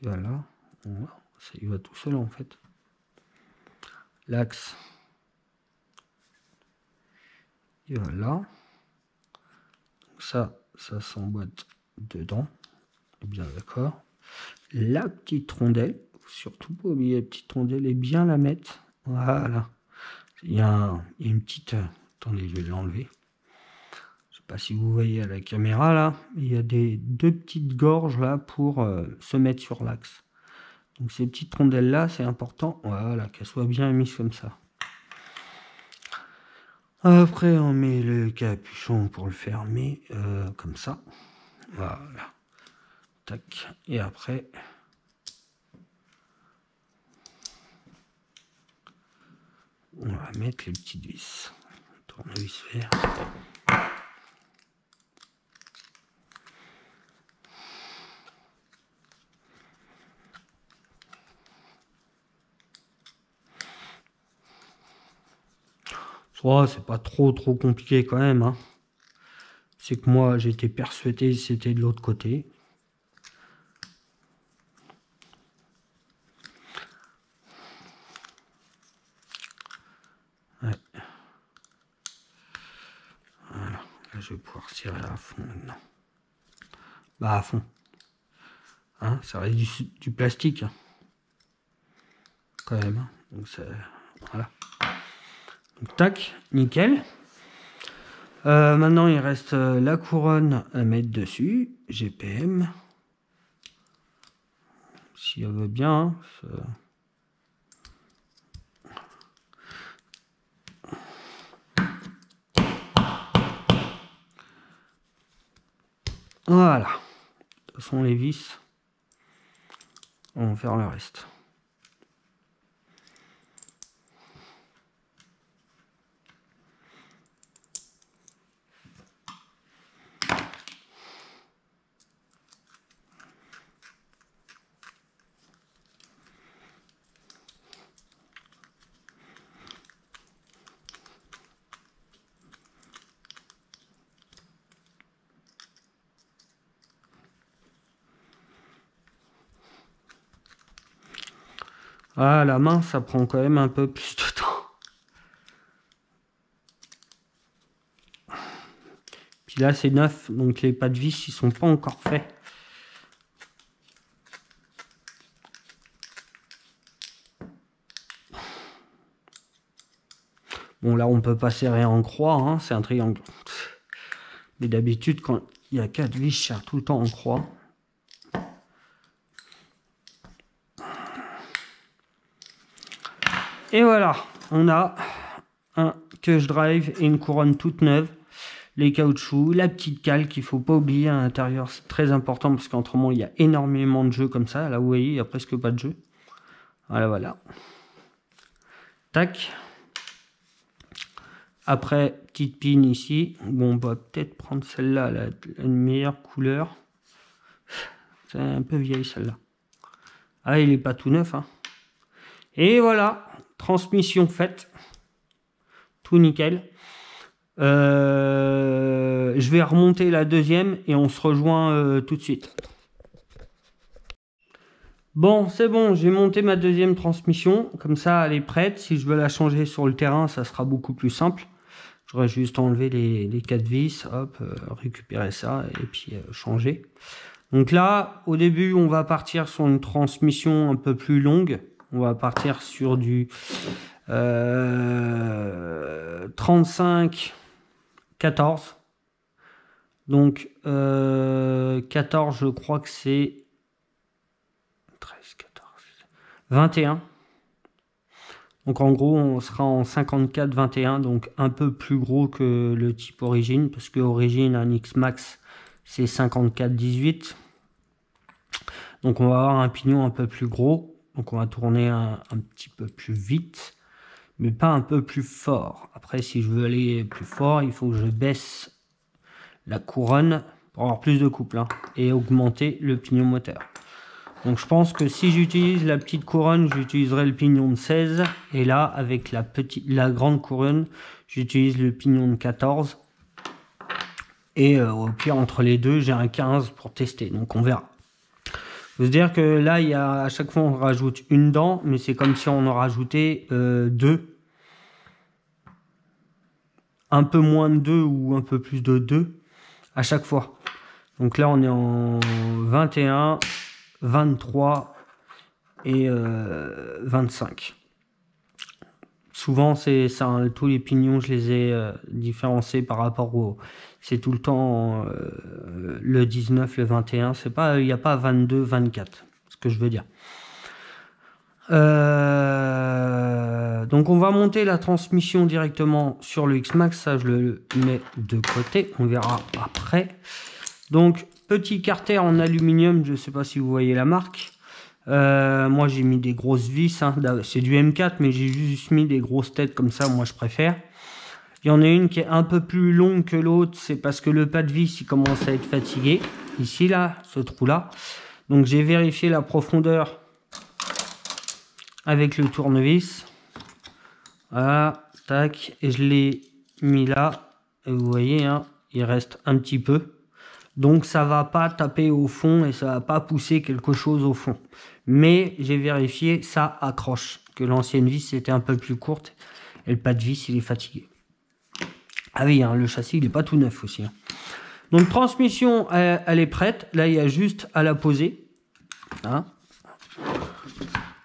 là. Il va tout seul en fait. L'axe, il va là. Ça s'emboîte dedans. Bien d'accord. La petite rondelle, surtout pas oublier la petite rondelle et bien la mettre. Voilà. Il y a une petite. Attendez, je vais l'enlever. Je sais pas si vous voyez à la caméra là. Il y a deux petites gorges là pour se mettre sur l'axe. Donc ces petites rondelles là, c'est important. Voilà, qu'elles soient bien mises comme ça. Après, on met le capuchon pour le fermer comme ça. Voilà. Tac. Et après, on va mettre les petites vis. Tournevis vert. C'est pas trop compliqué quand même. Hein. C'est que moi, j'étais persuadé que c'était de l'autre côté. Ouais. Voilà. Là, je vais pouvoir tirer à fond maintenant. Bah, à fond. Hein, ça reste du plastique. Hein. Quand même. Hein. Donc, voilà. Donc, tac, nickel. Maintenant, il reste la couronne à mettre dessus. GPM. Si elle veut bien. Hein, voilà. De toute façon, les vis, on va faire le reste. Ah, la main, ça prend quand même un peu plus de temps. Puis là, c'est neuf, donc les pas de vis, ils sont pas encore faits. Bon, là, on peut pas serrer en croix, hein, c'est un triangle. Mais d'habitude, quand il y a 4 vis, je serre tout le temps en croix. Et voilà, on a un Cush Drive et une couronne toute neuve. Les caoutchoucs, la petite cale qu'il faut pas oublier à l'intérieur, c'est très important parce qu'autrement il y a énormément de jeux comme ça. Là, vous voyez, il n'y a presque pas de jeu. Voilà, voilà. Tac. Après, petite pin ici. Bon, on va peut-être prendre celle-là, une meilleure couleur. C'est un peu vieille celle-là. Ah, il n'est pas tout neuf. Hein. Et voilà, transmission faite. Tout nickel. Je vais remonter la deuxième et on se rejoint tout de suite. Bon, c'est bon, j'ai monté ma deuxième transmission. Comme ça, elle est prête. Si je veux la changer sur le terrain, ça sera beaucoup plus simple. J'aurais juste enlevé les 4 vis, hop, récupérer ça et puis changer. Donc là, au début, on va partir sur une transmission un peu plus longue. On va partir sur du 35, 14. Donc 14, je crois que c'est 13, 14, 21. Donc en gros, on sera en 54, 21, donc un peu plus gros que le type origine, parce que origine, un X-Max, c'est 54, 18. Donc on va avoir un pignon un peu plus gros. Donc on va tourner un petit peu plus vite, mais pas un peu plus fort. Après, si je veux aller plus fort, il faut que je baisse la couronne pour avoir plus de couple hein, et augmenter le pignon moteur. Donc je pense que si j'utilise la petite couronne, j'utiliserai le pignon de 16. Et là, avec la grande couronne, j'utilise le pignon de 14. Et au pire, entre les deux, j'ai un 15 pour tester. Donc on verra. Faut se dire que là, il y a, à chaque fois, on rajoute une dent, mais c'est comme si on en rajoutait deux. Un peu moins de 2 ou un peu plus de 2 à chaque fois. Donc là, on est en 21, 23 et 25. Souvent, c'est ça, hein, tous les pignons, je les ai différenciés par rapport au... C'est tout le temps le 19, le 21. C'est pas, il n'y a pas 22, 24, ce que je veux dire. Donc on va monter la transmission directement sur le X-Max. Ça, je le mets de côté. On verra après. Donc, petit carter en aluminium. Je ne sais pas si vous voyez la marque. Moi, j'ai mis des grosses vis. Hein. C'est du M4, mais j'ai juste mis des grosses têtes comme ça. Moi, je préfère. Il y en a une qui est un peu plus longue que l'autre. C'est parce que le pas de vis, il commence à être fatigué. Ici, là, ce trou-là. Donc, j'ai vérifié la profondeur avec le tournevis. Voilà, tac. Et je l'ai mis là. Et vous voyez, hein, il reste un petit peu. Donc ça va pas taper au fond et ça va pas pousser quelque chose au fond. Mais j'ai vérifié, ça accroche. Que l'ancienne vis était un peu plus courte. Et le pas de vis, il est fatigué. Ah oui, hein, le châssis, il est pas tout neuf aussi. Hein. Donc transmission, elle est prête. Là, il y a juste à la poser. Hein.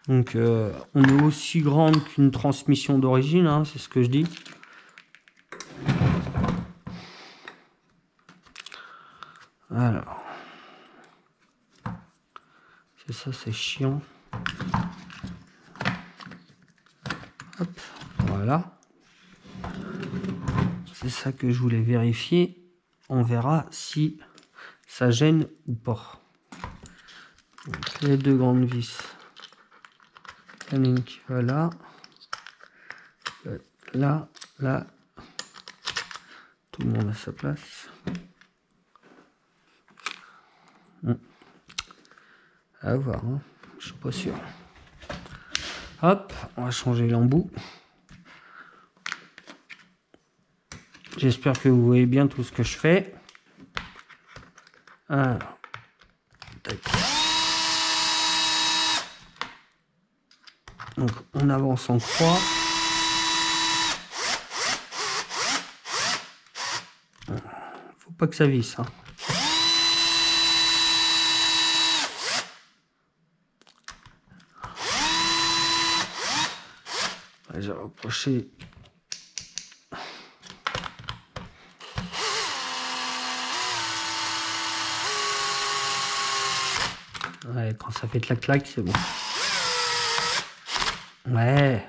Donc on est aussi grande qu'une transmission d'origine, hein, c'est ce que je dis. Alors, c'est ça, c'est chiant. Hop, voilà. C'est ça que je voulais vérifier. On verra si ça gêne ou pas. Donc, les deux grandes vis. La ligne qui va là. Là, là. Tout le monde à sa place. À voir, hein. Je suis pas sûr. Hop, on va changer l'embout. J'espère que vous voyez bien tout ce que je fais. Alors, tac. Donc on avance en croix. Faut pas que ça visse, hein. J'ai rapproché. Ouais, quand ça fait clac-clac, c'est bon. Ouais.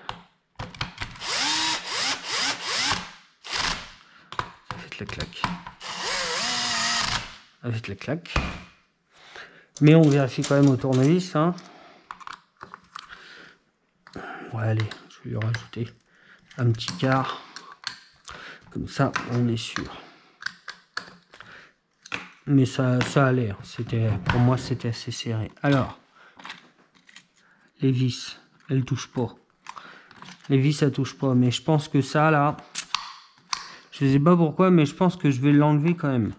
Ça fait clac-clac. Ça fait clac-clac. Mais on vérifie quand même au tournevis, hein. Ouais, allez, je vais lui rajouter un petit quart. Comme ça, on est sûr. Mais ça allait. Pour moi, c'était assez serré. Alors, les vis, elles touchent pas. Les vis, ça touche pas. Mais je pense que ça, là, je sais pas pourquoi, mais je pense que je vais l'enlever quand même.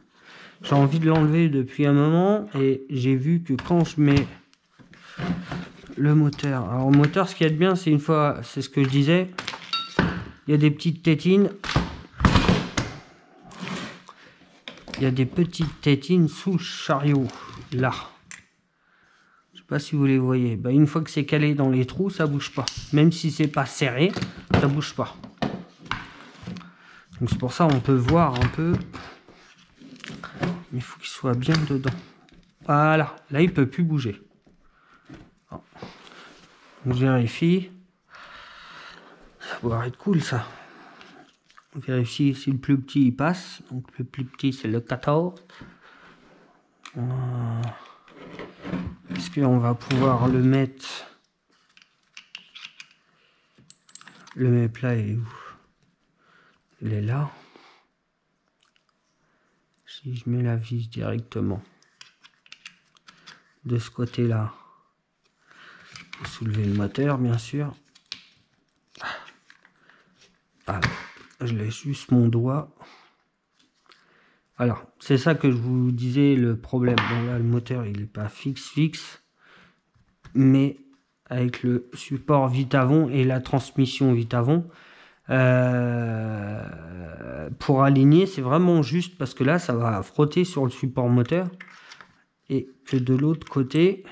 J'ai envie de l'enlever depuis un moment. Et j'ai vu que quand je mets le moteur... Alors, le moteur, ce qu'il y a de bien, c'est une fois... C'est ce que je disais. Il y a des petites tétines. Il y a des petites tétines sous le chariot, là. Je sais pas si vous les voyez. Bah, une fois que c'est calé dans les trous, ça bouge pas. Même si c'est pas serré, ça bouge pas. Donc c'est pour ça on peut voir un peu. Mais il faut qu'il soit bien dedans. Voilà, là il peut plus bouger. Donc, je vérifie. Ça va être cool ça. On vérifie si le plus petit il passe. Donc le plus petit c'est le 14. Est-ce qu'on va pouvoir le mettre? Le met plat est où? Il est là. Si je mets la vis directement de ce côté-là, je vais soulever le moteur bien sûr. Ah, je laisse juste mon doigt. Alors, c'est ça que je vous disais, le problème. Bon, là, le moteur, il n'est pas fixe, mais avec le support Vitavon et la transmission Vitavon, pour aligner, c'est vraiment juste parce que là, ça va frotter sur le support moteur. Et que de l'autre côté,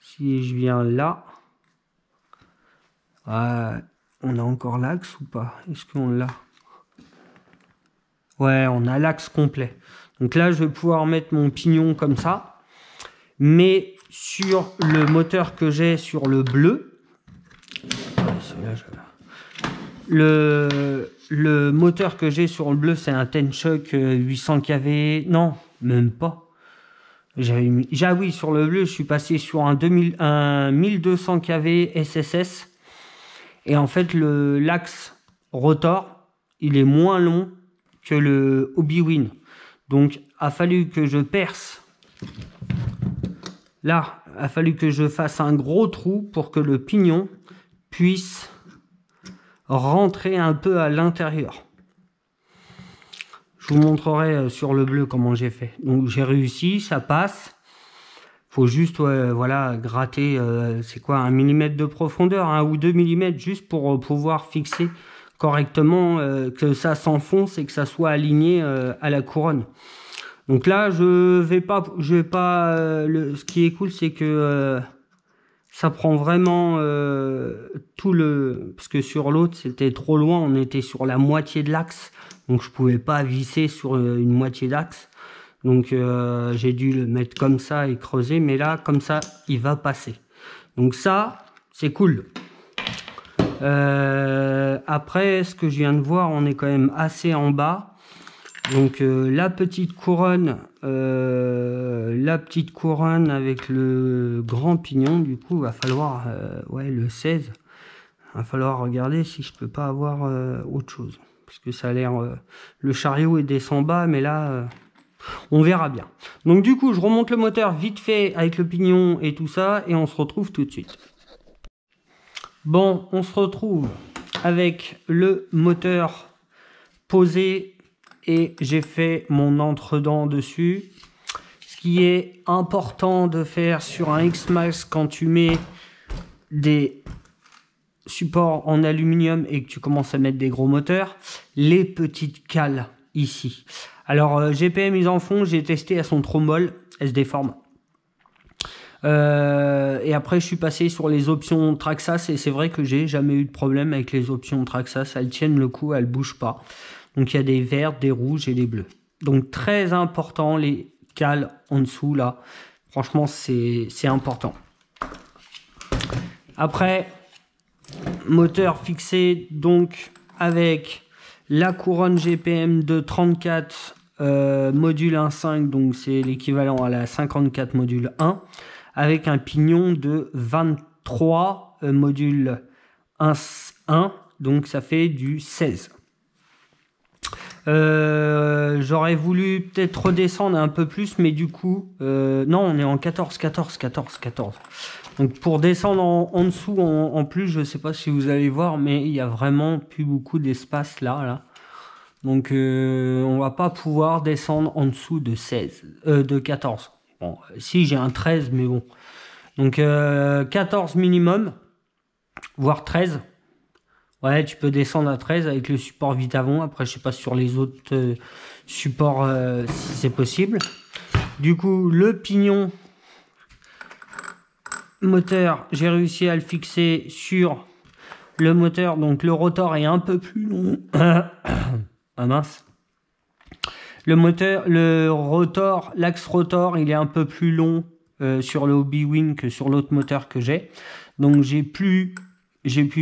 si je viens là, on a encore l'axe ou pas? Est-ce qu'on l'a? Ouais, on a l'axe complet. Donc là, je vais pouvoir mettre mon pignon comme ça. Mais sur le moteur que j'ai sur le bleu, le moteur que j'ai sur le bleu, c'est un Tenshock 800 kV. Non, même pas. Oui, sur le bleu, je suis passé sur un 1200 kV SSS. Et en fait, l'axe rotor, il est moins long que le Hobbywing. Donc, a fallu que je perce. Là, a fallu que je fasse un gros trou pour que le pignon puisse rentrer un peu à l'intérieur. Je vous montrerai sur le bleu comment j'ai fait. Donc, j'ai réussi, ça passe. Faut juste voilà, gratter, c'est quoi, 1 mm de profondeur, 1 ou 2 mm, juste pour pouvoir fixer correctement, que ça s'enfonce et que ça soit aligné à la couronne. Donc là, ce qui est cool, c'est que ça prend vraiment parce que sur l'autre, c'était trop loin, on était sur la moitié de l'axe, donc je pouvais pas visser sur une moitié d'axe. Donc j'ai dû le mettre comme ça et creuser, mais là, comme ça, il va passer. Donc ça, c'est cool. Après, ce que je viens de voir, on est quand même assez en bas. Donc la petite couronne avec le grand pignon, du coup, il va falloir, le 16. Il va falloir regarder si je peux pas avoir autre chose. Parce que ça a l'air, le chariot est descend bas, mais là... on verra bien. Donc du coup, je remonte le moteur vite fait avec le pignon et tout ça, et on se retrouve tout de suite. Bon, on se retrouve avec le moteur posé et j'ai fait mon entre-dents dessus. Ce qui est important de faire sur un X-Max quand tu mets des supports en aluminium et que tu commences à mettre des gros moteurs, les petites cales ici. Alors GPM ils en font, j'ai testé, elles sont trop molles, elles se déforment. Et après je suis passé sur les options Traxxas et c'est vrai que j'ai jamais eu de problème avec les options Traxxas, elles tiennent le coup, elles bougent pas. Donc il y a des verts, des rouges et des bleus. Donc très important les cales en dessous là, franchement c'est important. Après moteur fixé donc avec la couronne GPM de 34 module 1.5, donc c'est l'équivalent à la 54 module 1, avec un pignon de 23 module 1.1, donc ça fait du 16. J'aurais voulu peut-être redescendre un peu plus, mais du coup, non, on est en 14. Donc pour descendre en dessous, en plus, je sais pas si vous allez voir, mais il y a vraiment plus beaucoup d'espace là. Donc on va pas pouvoir descendre en dessous de 14. Bon, si j'ai un 13, mais bon. Donc 14 minimum, voire 13. Ouais, tu peux descendre à 13 avec le support Vitavon. Après, je sais pas sur les autres supports si c'est possible. Du coup, le pignon moteur, j'ai réussi à le fixer sur le moteur. Donc le rotor est un peu plus long. Ah mince. Le rotor, l'axe rotor, il est un peu plus long sur le Hobbywing que sur l'autre moteur que j'ai. Donc j'ai pu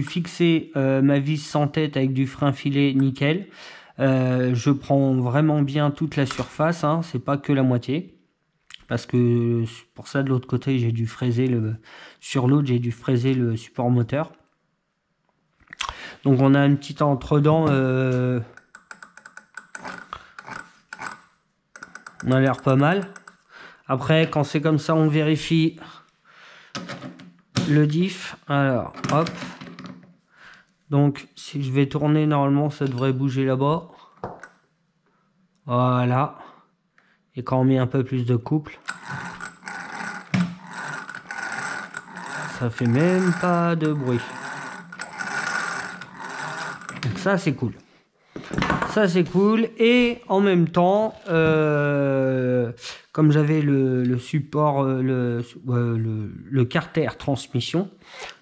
fixer ma vis sans tête avec du frein filet nickel. Je prends vraiment bien toute la surface, hein, c'est pas que la moitié. Parce que pour ça, de l'autre côté, j'ai dû fraiser sur l'autre, j'ai dû fraiser le support moteur. Donc on a une petite entre-dents. On a l'air pas mal. Après, quand c'est comme ça, on vérifie le diff. Alors, hop. Donc, si je vais tourner, normalement, ça devrait bouger là-bas. Voilà. Et quand on met un peu plus de couple, ça fait même pas de bruit. Donc ça c'est cool. Ça c'est cool. Et en même temps, comme j'avais le support, le carter transmission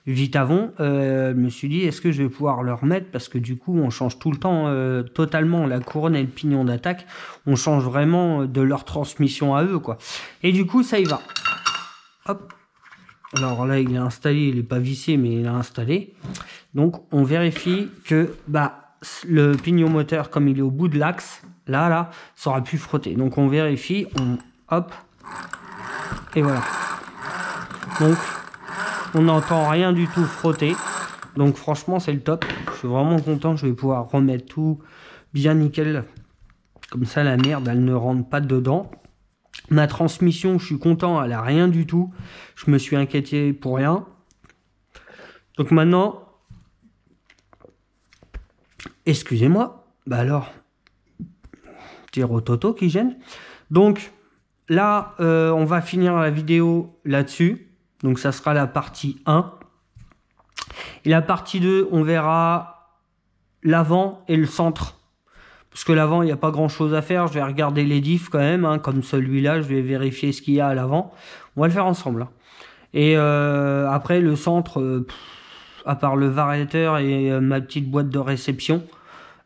Vitavon, je me suis dit est-ce que je vais pouvoir le remettre, parce que du coup on change tout le temps totalement la couronne et le pignon d'attaque. On change vraiment de leur transmission à eux, quoi. Et du coup ça y va. Hop. Alors là il est installé, il n'est pas vissé mais il est installé. Donc on vérifie que le pignon moteur, comme il est au bout de l'axe, là, ça aura pu frotter. Donc on vérifie, hop, et voilà. Donc on n'entend rien du tout frotter. Donc franchement c'est le top. Je suis vraiment content, je vais pouvoir remettre tout bien nickel. Comme ça la merde elle ne rentre pas dedans. Ma transmission, je suis content, elle a rien du tout. Je me suis inquiété pour rien. Donc maintenant, excusez-moi, alors, petit rototo qui gêne. Donc là, on va finir la vidéo là-dessus. Donc ça sera la partie 1. Et la partie 2, on verra l'avant et le centre. Parce que l'avant, il n'y a pas grand-chose à faire. Je vais regarder les diffs quand même, hein, comme celui-là. Je vais vérifier ce qu'il y a à l'avant. On va le faire ensemble. Hein. Et après, le centre, à part le variateur et ma petite boîte de réception,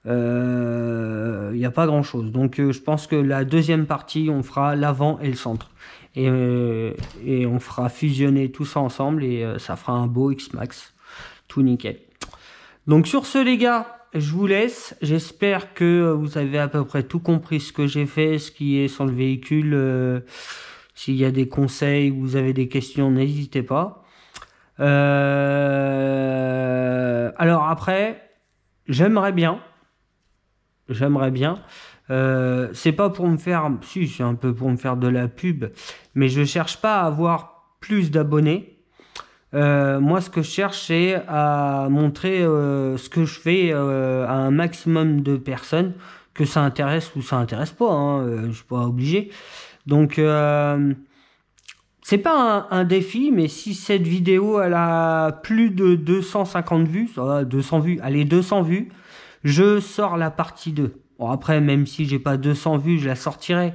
il n'y a pas grand-chose. Donc je pense que la deuxième partie, on fera l'avant et le centre. Et on fera fusionner tout ça ensemble et ça fera un beau X-Max. Tout nickel. Donc sur ce, les gars, je vous laisse. J'espère que vous avez à peu près tout compris ce que j'ai fait, ce qui est sur le véhicule. S'il y a des conseils ou vous avez des questions, n'hésitez pas. Alors après, j'aimerais bien. C'est pas pour me faire... Si, c'est un peu pour me faire de la pub. Mais je cherche pas à avoir plus d'abonnés. Moi, ce que je cherche, c'est à montrer ce que je fais à un maximum de personnes, que ça intéresse ou ça intéresse pas, hein, je suis pas obligé. Donc, c'est pas un défi, mais si cette vidéo elle a plus de 250 vues, ça va, 200 vues, allez, 200 vues, je sors la partie 2. Bon, après, même si j'ai pas 200 vues, je la sortirai.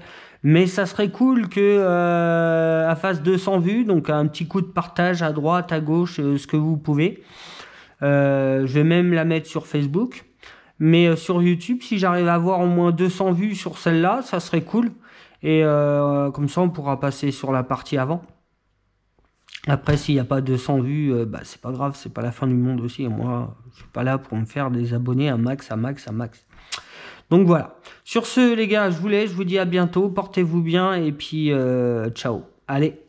Mais ça serait cool que elle fasse 200 vues, donc un petit coup de partage à droite, à gauche, ce que vous pouvez. Je vais même la mettre sur Facebook. Mais sur YouTube, si j'arrive à avoir au moins 200 vues sur celle-là, ça serait cool. Et comme ça, on pourra passer sur la partie avant. Après, s'il n'y a pas 200 vues, c'est pas grave, c'est pas la fin du monde aussi. Et moi, je suis pas là pour me faire des abonnés à max. Donc voilà. Sur ce, les gars, je vous laisse, je vous dis à bientôt, portez-vous bien et puis ciao. Allez.